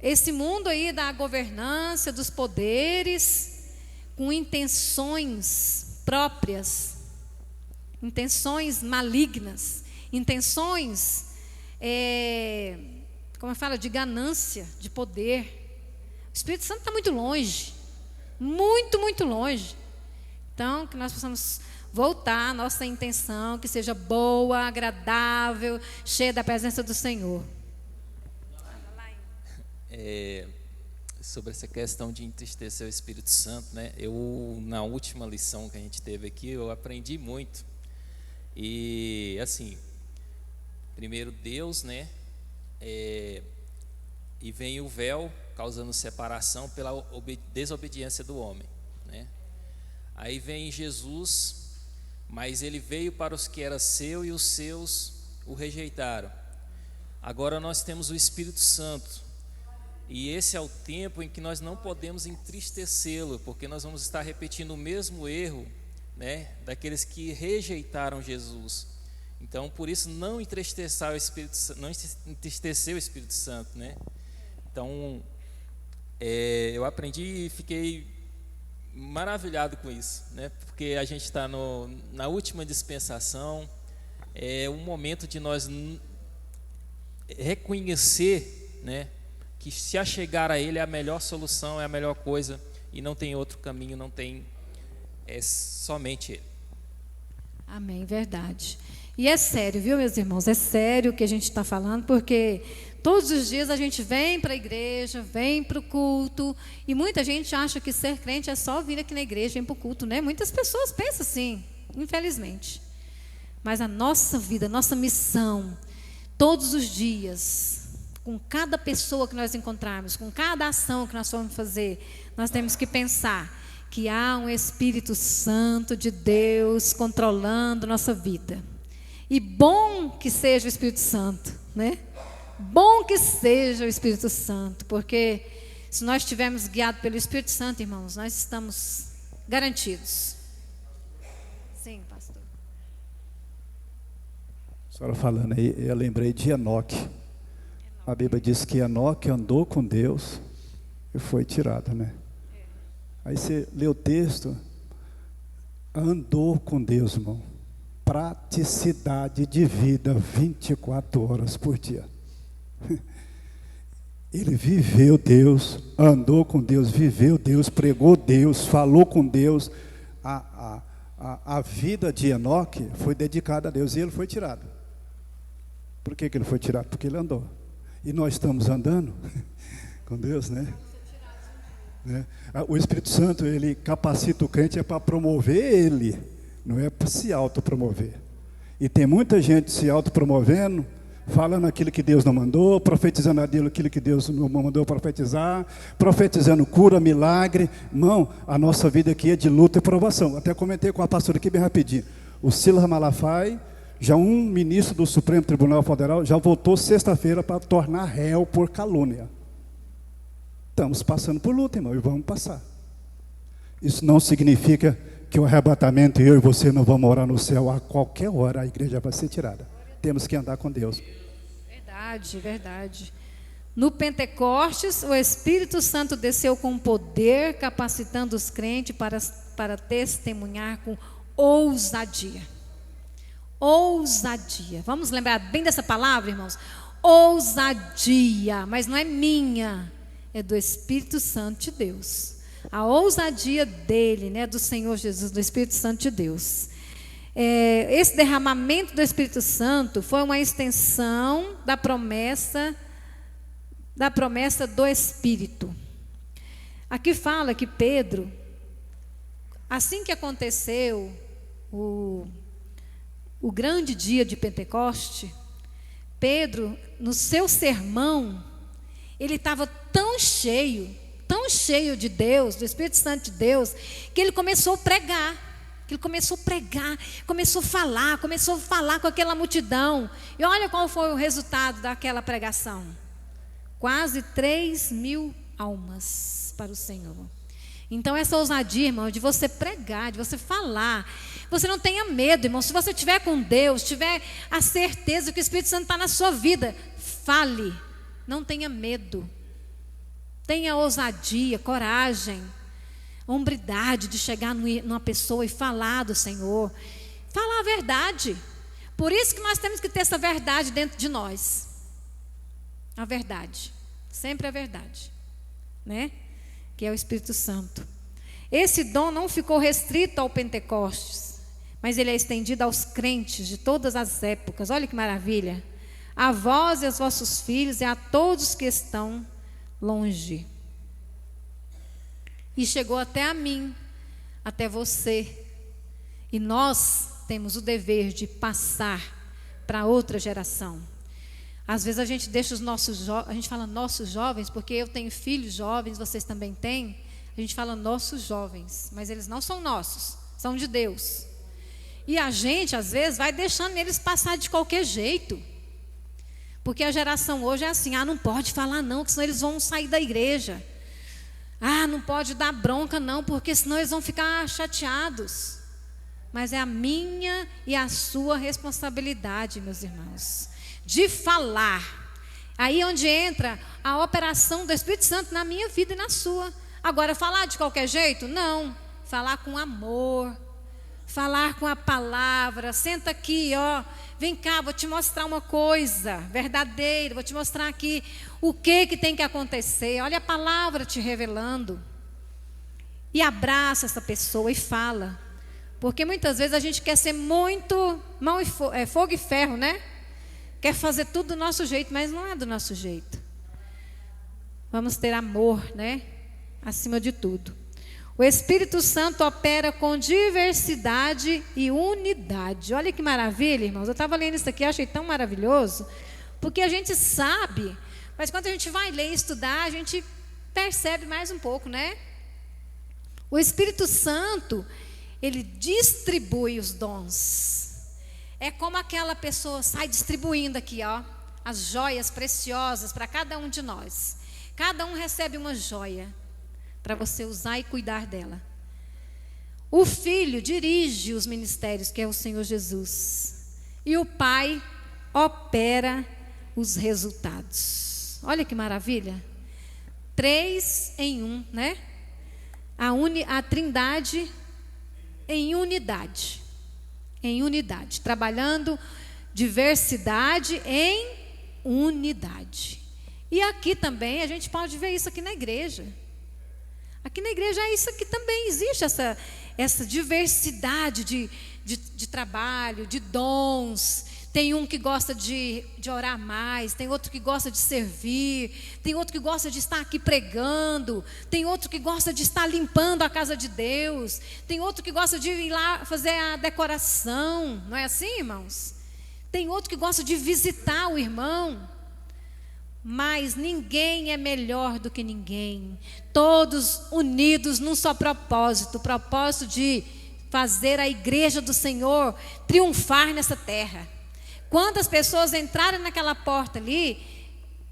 esse mundo aí da governança, dos poderes, com intenções próprias, intenções malignas, intenções, como eu falo, de ganância, de poder. O Espírito Santo está muito longe, muito, muito longe. Então, que nós possamos voltar à nossa intenção, que seja boa, agradável, cheia da presença do Senhor. Sobre essa questão de entristecer o Espírito Santo, né? Na última lição que a gente teve aqui, eu aprendi muito. E, assim, primeiro Deus, né? E vem o véu, causando separação pela desobediência do homem, né? Aí vem Jesus, mas ele veio para os que era seu e os seus o rejeitaram. Agora nós temos o Espírito Santo, e esse é o tempo em que nós não podemos entristecê-lo, porque nós vamos estar repetindo o mesmo erro, né, daqueles que rejeitaram Jesus. Então, por isso, não entristecer o Espírito Santo, né? Então, eu aprendi e fiquei maravilhado com isso, né? Porque a gente está na última dispensação, é um momento de nós reconhecer, né, que se achegar a Ele é a melhor solução, é a melhor coisa, e não tem outro caminho, é somente Ele. Amém, verdade. E é sério, viu, meus irmãos? É sério o que a gente está falando, porque todos os dias a gente vem para a igreja, vem para o culto, e muita gente acha que ser crente é só vir aqui na igreja, vir para o culto, né? Muitas pessoas pensam assim, infelizmente. Mas a nossa vida, a nossa missão, todos os dias, com cada pessoa que nós encontrarmos, com cada ação que nós formos fazer, nós temos que pensar que há um Espírito Santo de Deus controlando nossa vida. E bom que seja o Espírito Santo, né? Bom que seja o Espírito Santo, porque se nós estivermos guiados pelo Espírito Santo, irmãos, nós estamos garantidos. Sim, pastor. A senhora falando aí, eu lembrei de Enoque. A Bíblia diz que Enoque andou com Deus e foi tirado, né? Aí você lê o texto, andou com Deus, irmão. Praticidade de vida 24 horas por dia. Ele viveu Deus, andou com Deus, viveu Deus, pregou Deus, falou com Deus. A vida de Enoque foi dedicada a Deus e ele foi tirado. Por que ele foi tirado? Porque ele andou. E nós estamos andando com Deus, né? O Espírito Santo, ele capacita o crente para promover ele, não é para se autopromover. E tem muita gente se autopromovendo, falando aquilo que Deus não mandou, profetizando aquilo que Deus não mandou profetizar, profetizando cura, milagre. Irmão, a nossa vida aqui é de luta e provação. Até comentei com a pastora aqui bem rapidinho. O Silas Malafaia, já um ministro do Supremo Tribunal Federal, já voltou sexta-feira para tornar réu por calúnia. Estamos passando por luta, irmão, e vamos passar. Isso não significa que o arrebatamento, eu e você não vamos morar no céu. A qualquer hora a igreja vai ser tirada. Temos que andar com Deus. verdade, verdade. No Pentecostes, o Espírito Santo desceu com poder, capacitando os crentes para testemunhar com ousadia. Ousadia. Vamos lembrar bem dessa palavra, irmãos? Ousadia, mas não é minha, é do Espírito Santo de Deus. A ousadia dele, né, do Senhor Jesus, do Espírito Santo de Deus. Esse derramamento do Espírito Santo foi uma extensão da promessa do Espírito. Aqui fala que Pedro, assim que aconteceu o grande dia de Pentecoste, Pedro, no seu sermão, ele estava tão cheio de Deus, do Espírito Santo de Deus, que ele começou a pregar. Começou a falar com aquela multidão. E olha qual foi o resultado daquela pregação. Quase 3.000 almas para o Senhor. Então essa ousadia, irmão, de você pregar, de você falar, você não tenha medo, irmão. Se você estiver com Deus, tiver a certeza que o Espírito Santo está na sua vida, fale, não tenha medo. Tenha ousadia, coragem, hombridade de chegar numa pessoa e falar do Senhor, falar a verdade. Por isso que nós temos que ter essa verdade dentro de nós. A verdade, sempre a verdade, né? Que é o Espírito Santo. Esse dom não ficou restrito ao Pentecostes, mas ele é estendido aos crentes de todas as épocas. Olha que maravilha. A vós e aos vossos filhos e a todos que estão longe. E chegou até a mim, até você. E nós temos o dever de passar para outra geração. Às vezes a gente deixa a gente fala nossos jovens, porque eu tenho filhos jovens, vocês também têm. A gente fala nossos jovens, mas eles não são nossos, são de Deus. E a gente, às vezes, vai deixando eles passar de qualquer jeito. Porque a geração hoje é assim, não pode falar não, porque senão eles vão sair da igreja. Não pode dar bronca não, porque senão eles vão ficar chateados. Mas é a minha e a sua responsabilidade, meus irmãos, de falar. Aí onde entra a operação do Espírito Santo na minha vida e na sua. Agora, falar de qualquer jeito? Não. Falar com amor, falar com a palavra. Senta aqui, vem cá, vou te mostrar uma coisa verdadeira, vou te mostrar aqui o que tem que acontecer. Olha a palavra te revelando. E abraça essa pessoa e fala. Porque muitas vezes a gente quer ser muito fogo e ferro, né? Quer fazer tudo do nosso jeito, mas não é do nosso jeito. Vamos ter amor, né? Acima de tudo. O Espírito Santo opera com diversidade e unidade. Olha que maravilha, irmãos. Eu estava lendo isso aqui, achei tão maravilhoso. Porque a gente sabe, mas quando a gente vai ler e estudar, a gente percebe mais um pouco, né? O Espírito Santo, ele distribui os dons. É como aquela pessoa sai distribuindo aqui, as joias preciosas para cada um de nós. Cada um recebe uma joia para você usar e cuidar dela. O Filho dirige os ministérios, que é o Senhor Jesus. E o Pai opera os resultados. Olha que maravilha. 3 em 1, né? A Trindade em unidade. Em unidade. Trabalhando diversidade em unidade. E aqui também a gente pode ver isso aqui na igreja. Aqui na igreja é isso aqui também, existe essa diversidade de trabalho, de dons. Tem um que gosta de orar mais, tem outro que gosta de servir, tem outro que gosta de estar aqui pregando, tem outro que gosta de estar limpando a casa de Deus, tem outro que gosta de ir lá fazer a decoração, não é assim, irmãos? Tem outro que gosta de visitar o irmão. Mas ninguém é melhor do que ninguém. Todos unidos num só propósito. O propósito de fazer a igreja do Senhor triunfar nessa terra. Quantas pessoas entrarem naquela porta ali,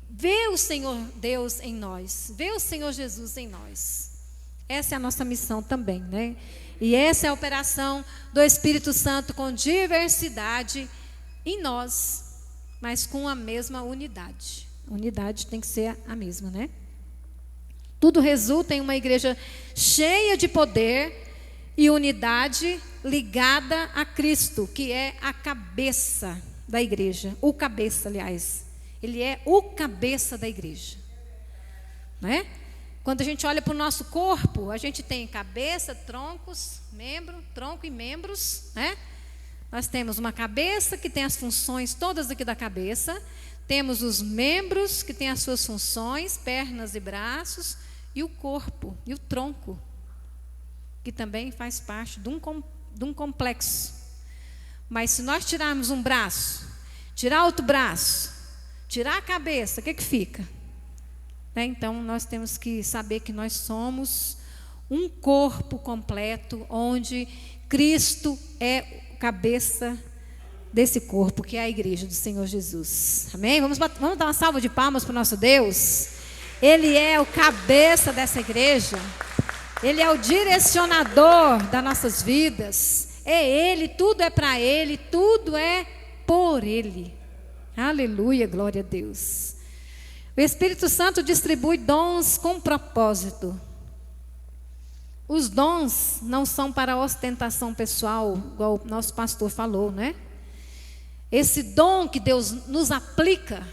vê o Senhor Deus em nós. Vê o Senhor Jesus em nós. Essa é a nossa missão também, né? E essa é a operação do Espírito Santo com diversidade em nós. mas com a mesma unidade. A unidade tem que ser a mesma, né? Tudo resulta em uma igreja cheia de poder e unidade ligada a Cristo, que é a cabeça da igreja. O cabeça, aliás. Ele é o cabeça da igreja. Né? Quando a gente olha para o nosso corpo, a gente tem cabeça, troncos, tronco e membros, né? Nós temos uma cabeça que tem as funções todas aqui da cabeça, temos os membros que têm as suas funções, pernas e braços, e o corpo, e o tronco, que também faz parte de um complexo. Mas se nós tirarmos um braço, tirar outro braço, tirar a cabeça, o que fica? Então, nós temos que saber que nós somos um corpo completo, onde Cristo é cabeça desse corpo, que é a igreja do Senhor Jesus. Amém? Vamos dar uma salva de palmas para o nosso Deus. Ele é o cabeça dessa igreja. Ele é o direcionador das nossas vidas. É Ele, tudo é para Ele, tudo é por Ele. Aleluia, glória a Deus. O Espírito Santo distribui dons com propósito. Os dons não são para ostentação pessoal, igual o nosso pastor falou, né? Esse dom que Deus nos aplica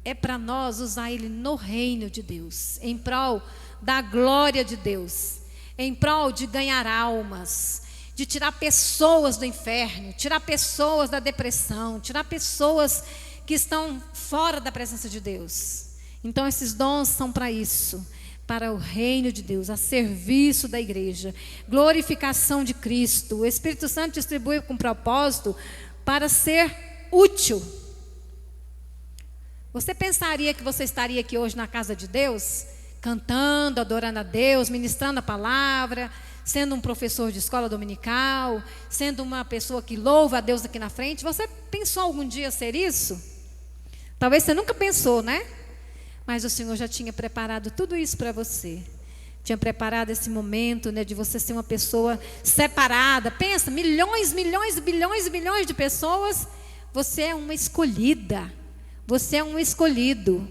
é para nós usar ele no reino de Deus, em prol da glória de Deus, em prol de ganhar almas, de tirar pessoas do inferno, tirar pessoas da depressão, tirar pessoas que estão fora da presença de Deus. Então esses dons são para isso, para o reino de Deus, a serviço da igreja, glorificação de Cristo. O Espírito Santo distribui com propósito para ser útil. Você pensaria que você estaria aqui hoje na casa de Deus, cantando, adorando a Deus, ministrando a palavra, sendo um professor de escola dominical, sendo uma pessoa que louva a Deus aqui na frente? Você pensou algum dia ser isso? Talvez você nunca pensou, né? Mas o Senhor já tinha preparado tudo isso para você. Tinha preparado esse momento, né, de você ser uma pessoa separada. Pensa, milhões, bilhões de pessoas. Você é uma escolhida. Você é um escolhido.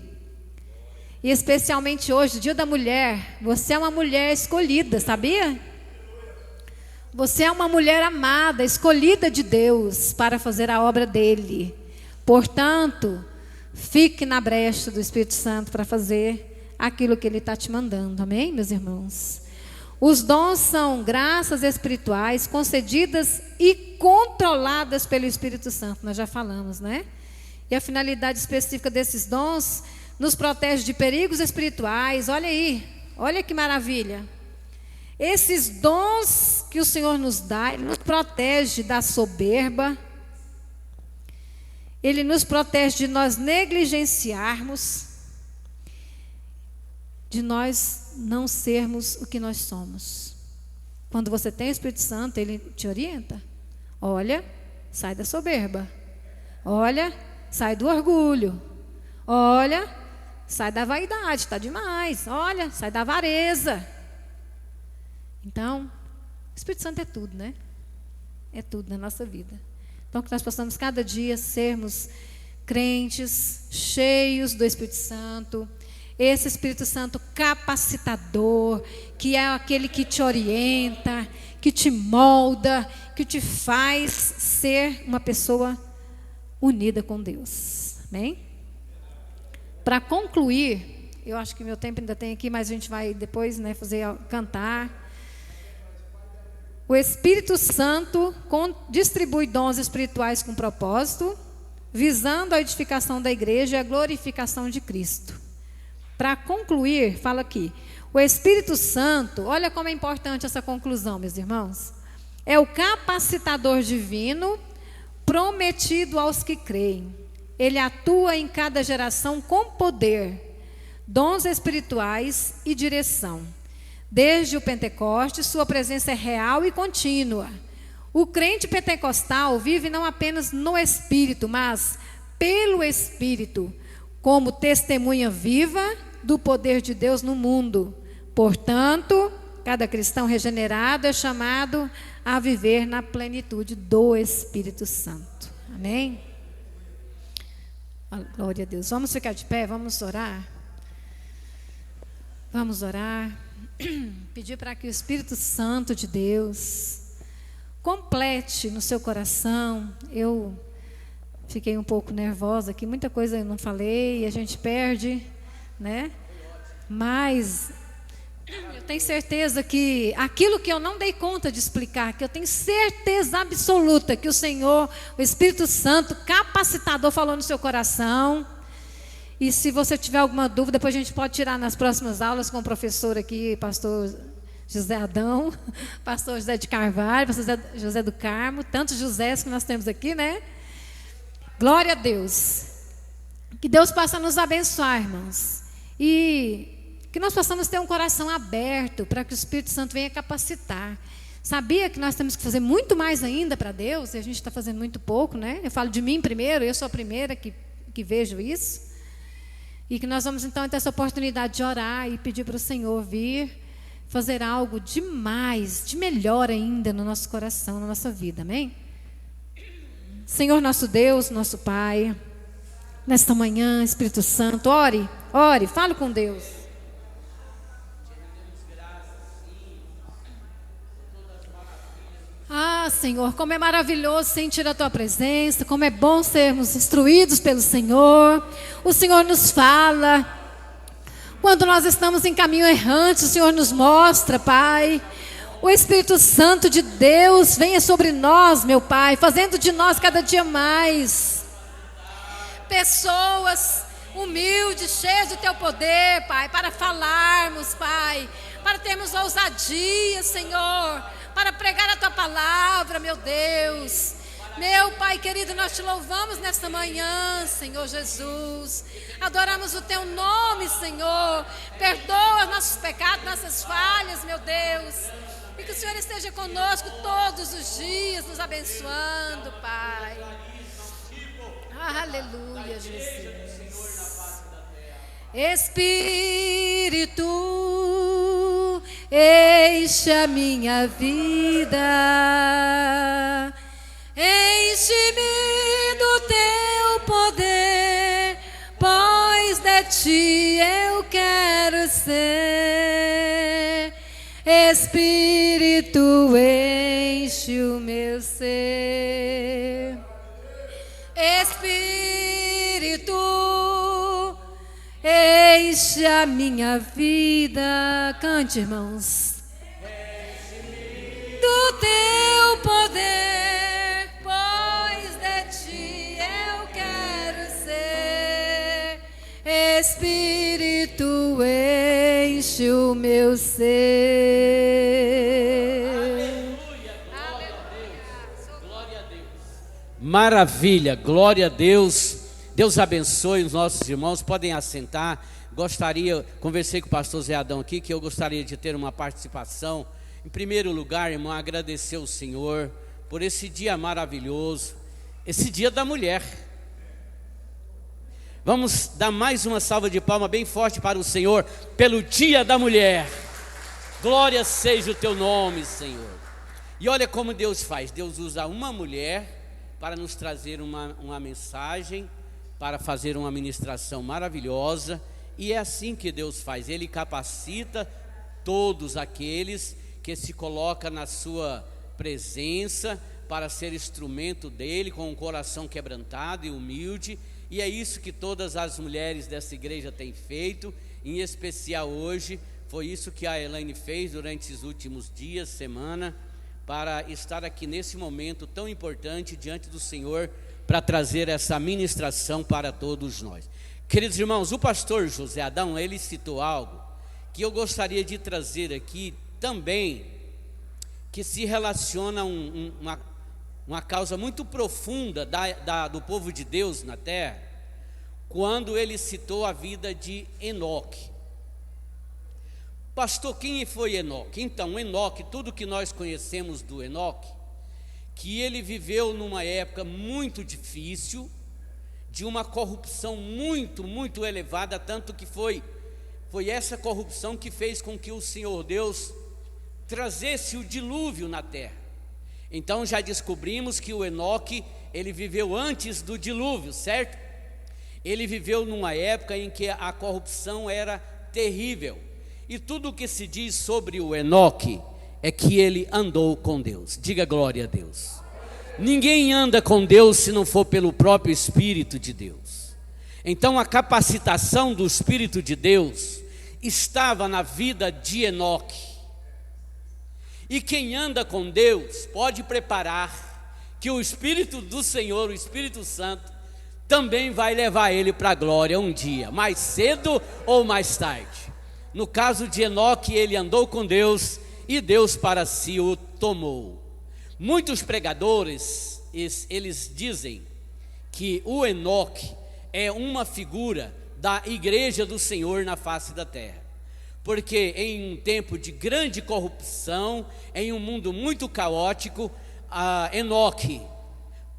E especialmente hoje, Dia da Mulher, você é uma mulher escolhida, sabia? Você é uma mulher amada, escolhida de Deus para fazer a obra dele. Portanto, fique na brecha do Espírito Santo para fazer aquilo que ele está te mandando. Amém, meus irmãos? Os dons são graças espirituais concedidas e controladas pelo Espírito Santo. Nós já falamos, né? E a finalidade específica desses dons nos protege de perigos espirituais. Olha aí, olha que maravilha. Esses dons que o Senhor nos dá, Ele nos protege da soberba. Ele nos protege de nós negligenciarmos, de nós não sermos o que nós somos. Quando você tem o Espírito Santo, Ele te orienta. Olha, sai da soberba. Olha, sai do orgulho. Olha, sai da vaidade, está demais. Olha, sai da avareza. Então, o Espírito Santo é tudo, né? É tudo na nossa vida. Então, que nós possamos cada dia sermos crentes, cheios do Espírito Santo. Esse Espírito Santo capacitador, que é aquele que te orienta, que te molda, que te faz ser uma pessoa unida com Deus. Amém? Para concluir, eu acho que meu tempo ainda tem aqui, mas a gente vai depois, né, cantar. O Espírito Santo distribui dons espirituais com propósito, visando a edificação da igreja e a glorificação de Cristo. Para concluir, fala aqui, o Espírito Santo, olha como é importante essa conclusão, meus irmãos, é o capacitador divino prometido aos que creem. Ele atua em cada geração com poder, dons espirituais e direção. Desde o Pentecostes, sua presença é real e contínua. O crente pentecostal vive não apenas no Espírito, mas pelo Espírito, como testemunha viva do poder de Deus no mundo. Portanto, cada cristão regenerado é chamado a viver na plenitude do Espírito Santo. Amém? Glória a Deus. Vamos ficar de pé, vamos orar. Vamos orar. Pedir para que o Espírito Santo de Deus complete no seu coração. Eu fiquei um pouco nervosa aqui, muita coisa eu não falei, a gente perde, né? Mas eu tenho certeza que aquilo que eu não dei conta de explicar, que eu tenho certeza absoluta que o Senhor, o Espírito Santo, capacitador, falou no seu coração. E se você tiver alguma dúvida, depois a gente pode tirar nas próximas aulas com o professor aqui, pastor José Adão, pastor José de Carvalho, pastor José do Carmo, tantos Josés que nós temos aqui, né? Glória a Deus. Que Deus possa nos abençoar, irmãos. E que nós possamos ter um coração aberto para que o Espírito Santo venha capacitar. Sabia que nós temos que fazer muito mais ainda para Deus? E a gente está fazendo muito pouco, né? Eu falo de mim primeiro, eu sou a primeira que vejo isso. E que nós vamos então ter essa oportunidade de orar e pedir para o Senhor vir fazer algo de mais, de melhor ainda no nosso coração, na nossa vida, amém? Senhor nosso Deus, nosso Pai, nesta manhã, Espírito Santo, ore, fale com Deus. Ah, Senhor, como é maravilhoso sentir a Tua presença, como é bom sermos instruídos pelo Senhor. O Senhor nos fala. Quando nós estamos em caminho errante, o Senhor nos mostra, Pai. O Espírito Santo de Deus venha sobre nós, meu Pai, fazendo de nós cada dia mais pessoas humildes, cheias do Teu poder, Pai, para falarmos, Pai, para termos ousadia, Senhor, para pregar a Tua palavra, meu Deus. Meu Pai querido, nós Te louvamos nesta manhã, Senhor Jesus. Adoramos o Teu nome, Senhor. Perdoa nossos pecados, nossas falhas, meu Deus. E que o Senhor esteja conosco todos os dias, nos abençoando, Pai. Aleluia, Jesus. Espírito, enche a minha vida, enche-me do Teu poder, pois de Ti eu quero ser. Espírito, enche o meu ser. Espírito, enche a minha vida. Cante, irmãos. Do Teu poder, pois de Ti eu quero ser. Espírito, enche o meu ser. Glória a Deus. Maravilha, glória a Deus. Deus abençoe os nossos irmãos, podem assentar. Conversei com o pastor Zé Adão aqui, que eu gostaria de ter uma participação. Em primeiro lugar, irmão, agradecer ao Senhor por esse dia maravilhoso, esse dia da mulher. Vamos dar mais uma salva de palmas bem forte para o Senhor, pelo dia da mulher. Glória seja o Teu nome, Senhor. E olha como Deus faz, Deus usa uma mulher para nos trazer uma mensagem, para fazer uma ministração maravilhosa. E é assim que Deus faz, Ele capacita todos aqueles que se colocam na sua presença para ser instrumento dEle, com um coração quebrantado e humilde. E é isso que todas as mulheres dessa igreja têm feito, em especial hoje. Foi isso que a Elaine fez durante esses últimos dias, semana, para estar aqui nesse momento tão importante diante do Senhor, para trazer essa ministração para todos nós. Queridos irmãos, o pastor José Adão, ele citou algo que eu gostaria de trazer aqui também, que se relaciona a uma causa muito profunda do povo de Deus na terra, quando ele citou a vida de Enoque. Pastor, quem foi Enoque? Então, Enoque, tudo que nós conhecemos do Enoque, que ele viveu numa época muito difícil, de uma corrupção muito, muito elevada, tanto que foi essa corrupção que fez com que o Senhor Deus trazesse o dilúvio na terra. Então já descobrimos que o Enoque, ele viveu antes do dilúvio, certo? Ele viveu numa época em que a corrupção era terrível. E tudo o que se diz sobre o Enoque é que ele andou com Deus. Diga glória a Deus. Ninguém anda com Deus se não for pelo próprio Espírito de Deus. Então a capacitação do Espírito de Deus estava na vida de Enoque. E quem anda com Deus pode preparar que o Espírito do Senhor, o Espírito Santo, também vai levar ele para a glória um dia, mais cedo ou mais tarde. No caso de Enoque, ele andou com Deus e Deus para si o tomou. Muitos pregadores, eles dizem que o Enoque é uma figura da igreja do Senhor na face da terra. Porque em um tempo de grande corrupção, em um mundo muito caótico, Enoque,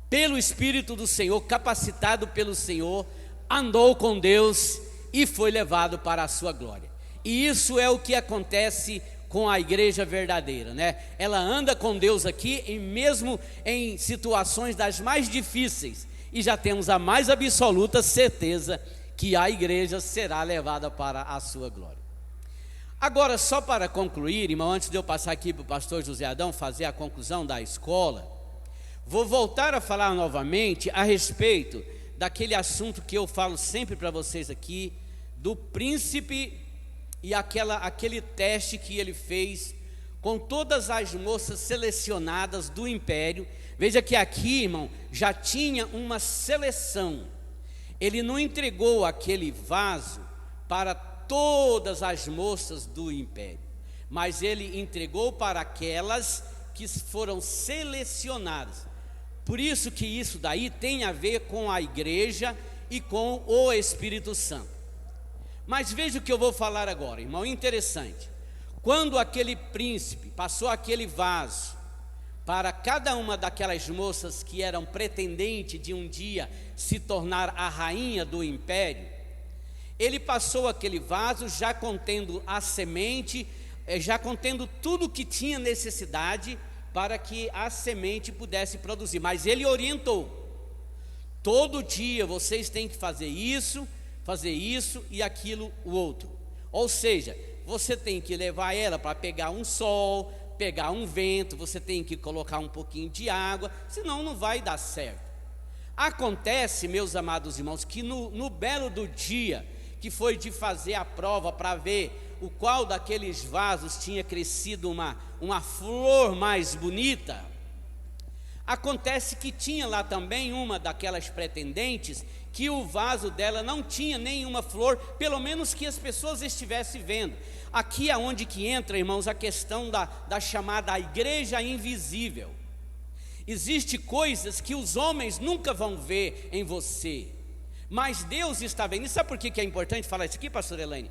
pelo Espírito do Senhor, capacitado pelo Senhor, andou com Deus e foi levado para a sua glória. E isso é o que acontece com a igreja verdadeira, né? Ela anda com Deus aqui, e mesmo em situações das mais difíceis, e já temos a mais absoluta certeza que a igreja será levada para a sua glória. Agora, só para concluir, irmão, antes de eu passar aqui para o pastor José Adão fazer a conclusão da escola, vou voltar a falar novamente a respeito daquele assunto que eu falo sempre para vocês aqui, do príncipe e aquele teste que ele fez com todas as moças selecionadas do império. Veja que aqui, irmão, já tinha uma seleção. Ele não entregou aquele vaso para todas as moças do império, mas ele entregou para aquelas que foram selecionadas. Por isso que isso daí tem a ver com a igreja e com o Espírito Santo. Mas veja o que eu vou falar agora, irmão, interessante. Quando aquele príncipe passou aquele vaso para cada uma daquelas moças que eram pretendentes de um dia se tornar a rainha do império, ele passou aquele vaso já contendo a semente, já contendo tudo que tinha necessidade para que a semente pudesse produzir. Mas ele orientou: todo dia vocês têm que fazer isso e aquilo, o outro. Ou seja, você tem que levar ela para pegar um sol, pegar um vento, você tem que colocar um pouquinho de água, senão não vai dar certo. Acontece, meus amados irmãos, que no belo do dia que foi de fazer a prova para ver o qual daqueles vasos tinha crescido uma flor mais bonita, acontece que tinha lá também uma daquelas pretendentes que o vaso dela não tinha nenhuma flor, pelo menos que as pessoas estivessem vendo. Aqui é onde que entra, irmãos, a questão da chamada igreja invisível. Existem coisas que os homens nunca vão ver em você, mas Deus está vendo. E sabe por que é importante falar isso aqui, pastor Elaine?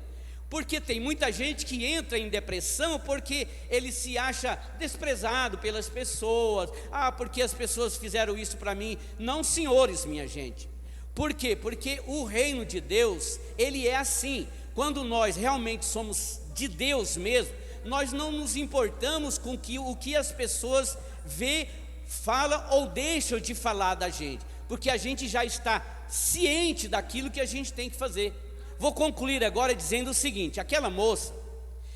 Porque tem muita gente que entra em depressão porque ele se acha desprezado pelas pessoas. Porque as pessoas fizeram isso para mim. Não, senhores, minha gente. Por quê? Porque o reino de Deus, ele é assim. Quando nós realmente somos de Deus mesmo, nós não nos importamos com o que as pessoas vê, falam ou deixam de falar da gente, porque a gente já está ciente daquilo que a gente tem que fazer. Vou concluir agora dizendo o seguinte: aquela moça,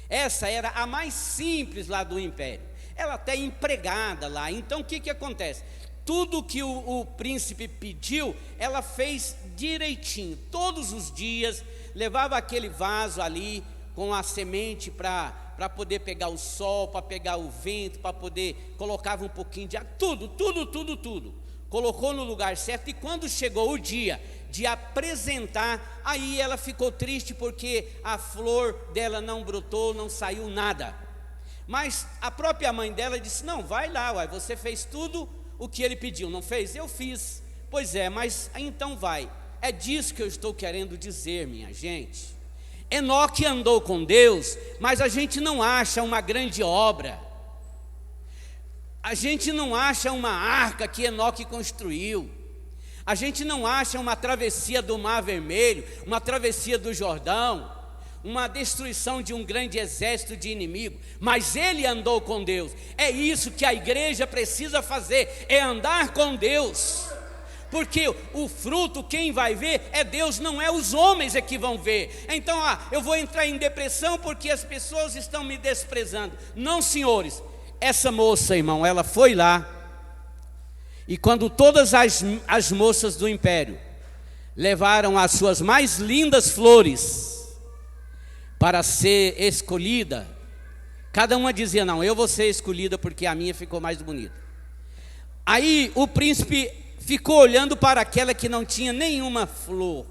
essa era a mais simples lá do império, ela até empregada lá. Então o que acontece? Tudo que o príncipe pediu, ela fez direitinho. Todos os dias levava aquele vaso ali com a semente para poder pegar o sol, para pegar o vento, para poder, colocava um pouquinho de água, tudo. Colocou no lugar certo. E quando chegou o dia de apresentar, aí ela ficou triste porque a flor dela não brotou, não saiu nada. Mas a própria mãe dela disse: não, vai lá, você fez tudo o que ele pediu, não fez? Eu fiz. Pois é, mas então vai. É disso que eu estou querendo dizer, minha gente. Enoque andou com Deus, mas a gente não acha uma grande obra. A gente não acha uma arca que Enoque construiu. A gente não acha uma travessia do Mar Vermelho, uma travessia do Jordão, uma destruição de um grande exército de inimigo. Mas ele andou com Deus. É isso que a igreja precisa fazer, é andar com Deus. Porque o fruto, quem vai ver é Deus, não é os homens é que vão ver. Então, eu vou entrar em depressão porque as pessoas estão me desprezando. Não, senhores, essa moça, irmão, ela foi lá, e quando todas as moças do império levaram as suas mais lindas flores para ser escolhida, cada uma dizia: não, eu vou ser escolhida porque a minha ficou mais bonita. Aí o príncipe ficou olhando para aquela que não tinha nenhuma flor.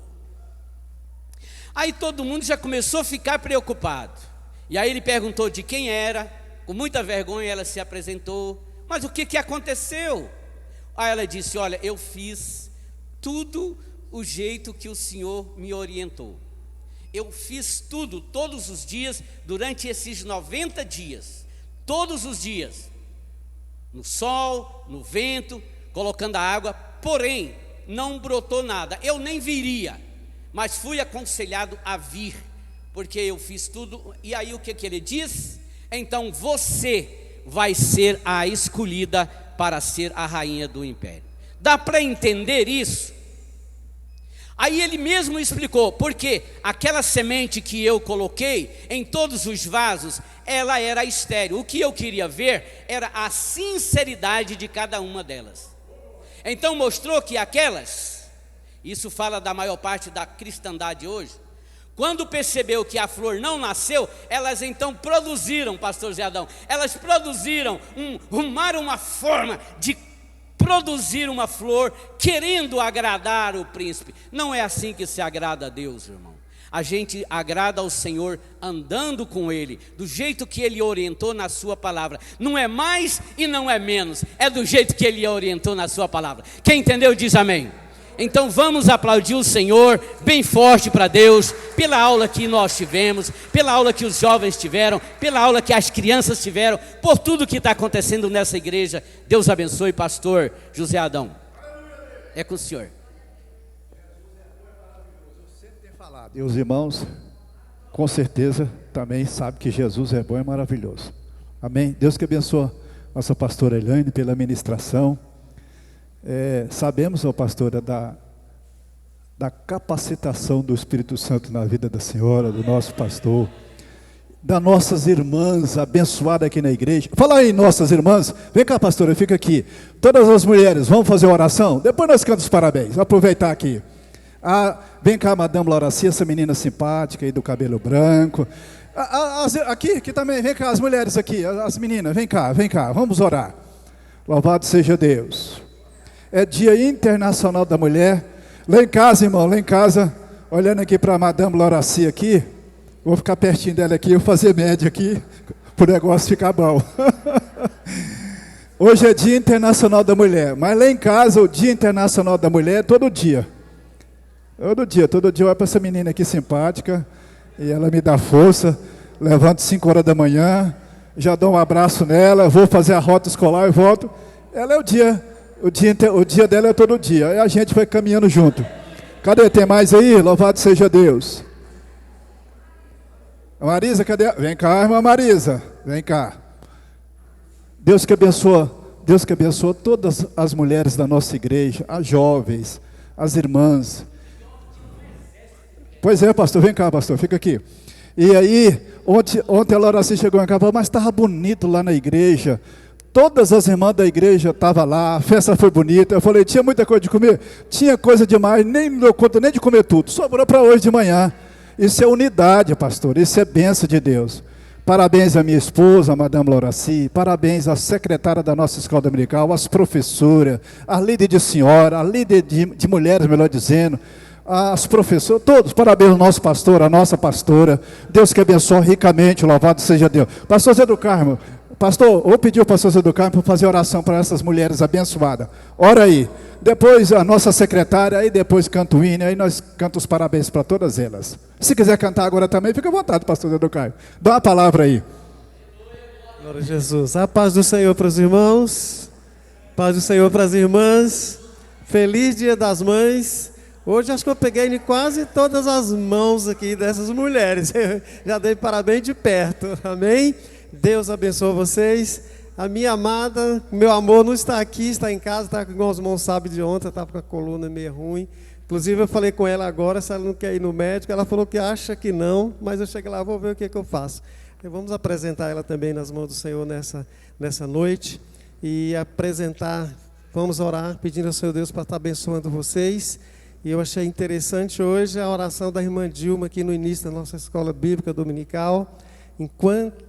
Aí todo mundo já começou a ficar preocupado. E aí ele perguntou de quem era. Com muita vergonha ela se apresentou. Mas o que aconteceu? Aí ela disse: olha, eu fiz tudo o jeito que o Senhor me orientou. Eu fiz tudo, todos os dias, durante esses 90 dias. Todos os dias. No sol, no vento, colocando a água. Porém, não brotou nada. Eu nem viria, mas fui aconselhado a vir, porque eu fiz tudo. E aí o que ele diz? Então você vai ser a escolhida para ser a rainha do império. Dá para entender isso? Aí ele mesmo explicou, porque aquela semente que eu coloquei em todos os vasos, ela era estéril. O que eu queria ver era a sinceridade de cada uma delas. Então mostrou que aquelas, isso fala da maior parte da cristandade hoje, quando percebeu que a flor não nasceu, elas então produziram, pastor Zé Adão, elas produziram, arrumaram uma forma de produzir uma flor, querendo agradar o príncipe. Não é assim que se agrada a Deus, irmão. A gente agrada ao Senhor andando com Ele, do jeito que Ele orientou na sua palavra. Não é mais e não é menos, é do jeito que Ele orientou na sua palavra. Quem entendeu diz amém. Então vamos aplaudir o Senhor bem forte para Deus, pela aula que nós tivemos, pela aula que os jovens tiveram, pela aula que as crianças tiveram, por tudo que está acontecendo nessa igreja. Deus abençoe, pastor José Adão. É com o senhor. E os irmãos, com certeza, também sabem que Jesus é bom e maravilhoso. Amém? Deus que abençoe nossa pastora Elaine pela ministração. Sabemos, ó pastora, da capacitação do Espírito Santo na vida da senhora, do nosso pastor, das nossas irmãs abençoadas aqui na igreja. Fala aí, nossas irmãs. Vem cá, pastora, fica aqui. Todas as mulheres, vamos fazer oração? Depois nós cantamos os parabéns. Vou aproveitar aqui. Vem cá, Madame Lauraci, essa menina simpática aí do cabelo branco. Aqui também, vem cá, as mulheres aqui, as meninas, vem cá, vamos orar. Louvado seja Deus. É Dia Internacional da Mulher. Lá em casa, irmão, lá em casa, olhando aqui para a Madame Lauraci aqui, vou ficar pertinho dela aqui, eu vou fazer média aqui, para o negócio ficar bom. Hoje é Dia Internacional da Mulher, mas lá em casa o Dia Internacional da Mulher é todo dia. Todo dia eu olho para essa menina aqui simpática, e ela me dá força, levanto 5 horas da manhã, já dou um abraço nela, vou fazer a rota escolar e volto. Ela é o dia dela é todo dia, e a gente vai caminhando junto. Cadê? Tem mais aí? Louvado seja Deus. Marisa, cadê? Vem cá, irmã Marisa, vem cá. Deus que abençoa todas as mulheres da nossa igreja, as jovens, as irmãs. Pois é, pastor, vem cá, pastor, fica aqui. E aí, ontem a Laura chegou em casa e falou: mas estava bonito lá na igreja. Todas as irmãs da igreja estavam lá, a festa foi bonita. Eu falei: tinha muita coisa de comer? Tinha coisa demais, nem me deu conta nem de comer tudo. Sobrou para hoje de manhã. Isso é unidade, pastor, isso é bênção de Deus. Parabéns à minha esposa, a Madame Lauraci, parabéns à secretária da nossa escola dominical, às professoras, à líder de senhora, à líder de mulheres, melhor dizendo, às professoras, todos, parabéns ao nosso pastor, à nossa pastora. Deus que abençoe ricamente, louvado seja Deus. Pastor Zé do Carmo, pastor, vou pedir ao pastor Zé do Carmo para fazer oração para essas mulheres abençoadas. Ora aí. Depois a nossa secretária, aí depois canta o hino, aí nós cantamos os parabéns para todas elas. Se quiser cantar agora também, fica à vontade, pastor Zé do Carmo. Dá uma palavra aí. Glória a Jesus. A paz do Senhor para os irmãos, paz do Senhor para as irmãs. Feliz Dia das Mães. Hoje acho que eu peguei em quase todas as mãos aqui dessas mulheres. Já dei parabéns de perto. Amém? Deus abençoe vocês. A minha amada, meu amor não está aqui, está em casa, está com os irmãos sabem de ontem, estava com a coluna meio ruim. Inclusive eu falei com ela agora, se ela não quer ir no médico, ela falou que acha que não, mas eu cheguei lá, vou ver o que eu faço. Então, vamos apresentar ela também nas mãos do Senhor nessa noite e apresentar, vamos orar pedindo ao Senhor Deus para estar abençoando vocês. E eu achei interessante hoje a oração da irmã Dilma aqui no início da nossa escola bíblica dominical.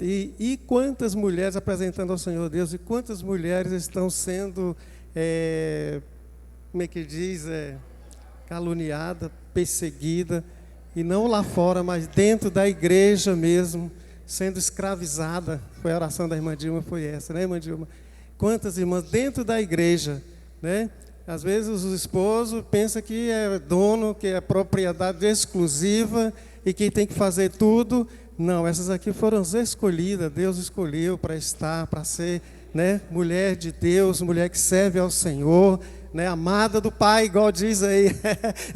E quantas mulheres apresentando ao Senhor Deus, e quantas mulheres estão sendo, como é que diz, caluniada, perseguida, e não lá fora, mas dentro da igreja mesmo, sendo escravizada. Foi a oração da irmã Dilma, foi essa, né, irmã Dilma? Quantas irmãs dentro da igreja, né? Às vezes o esposo pensa que é dono, que é propriedade exclusiva e que tem que fazer tudo. Não, essas aqui foram as escolhidas, Deus escolheu para estar, para ser, né, mulher de Deus, mulher que serve ao Senhor, né, amada do Pai, igual diz aí,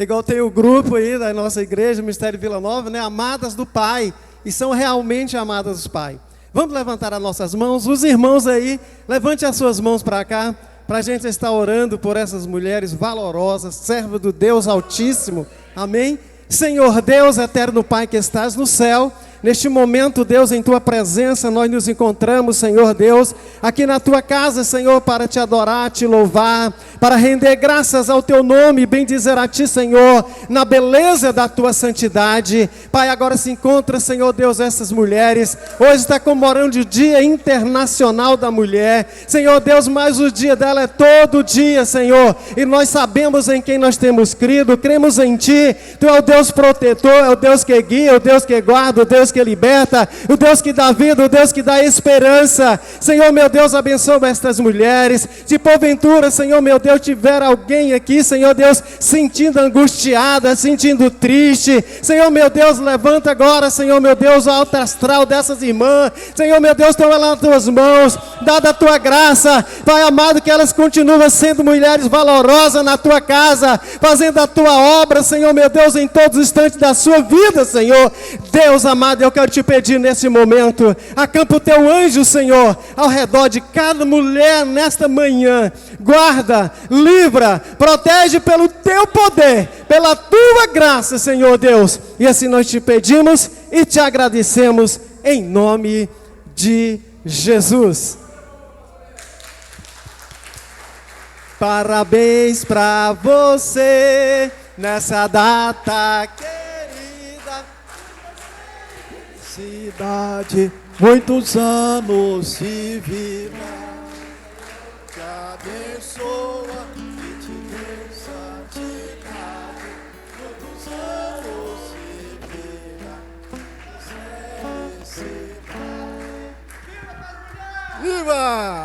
igual tem o grupo aí da nossa igreja, Mistério Vila Nova, né, amadas do Pai, e são realmente amadas do Pai. Vamos levantar as nossas mãos, os irmãos aí, levante as suas mãos para cá, para a gente estar orando por essas mulheres valorosas, servas do Deus Altíssimo, amém? Senhor Deus, eterno Pai que estás no céu, neste momento, Deus, em Tua presença, nós nos encontramos, Senhor Deus, aqui na Tua casa, Senhor, para Te adorar, Te louvar, para render graças ao Teu nome, bendizer a Ti, Senhor, na beleza da Tua santidade. Pai, agora se encontra, Senhor Deus, essas mulheres, hoje está comemorando o Dia Internacional da Mulher, Senhor Deus, mas o dia dela é todo dia, Senhor, e nós sabemos em quem nós temos crido, cremos em Ti, Tu é o Deus protetor, é o Deus que guia, o Deus que guarda, o Deus que liberta, o Deus que dá vida, o Deus que dá esperança. Senhor, meu Deus, abençoa estas mulheres. Se porventura, Senhor, meu Deus, tiver alguém aqui, Senhor Deus, sentindo angustiada, sentindo triste, Senhor, meu Deus, levanta agora, Senhor, meu Deus, o alto astral dessas irmãs. Senhor, meu Deus, toma lá nas Tuas mãos, dada a Tua graça, Pai amado, que elas continuem sendo mulheres valorosas na Tua casa, fazendo a Tua obra, Senhor, meu Deus, em todos os instantes da sua vida, Senhor. Deus amado, eu quero te pedir nesse momento, acampa o Teu anjo, Senhor, ao redor de cada mulher nesta manhã, guarda, livra, protege pelo Teu poder, pela Tua graça, Senhor Deus, e assim nós te pedimos e te agradecemos em nome de Jesus. Parabéns pra você nessa data querida, cidade, muitos anos de vida, te abençoa e te dê santidade, muitos anos de vida, felicidade. Viva!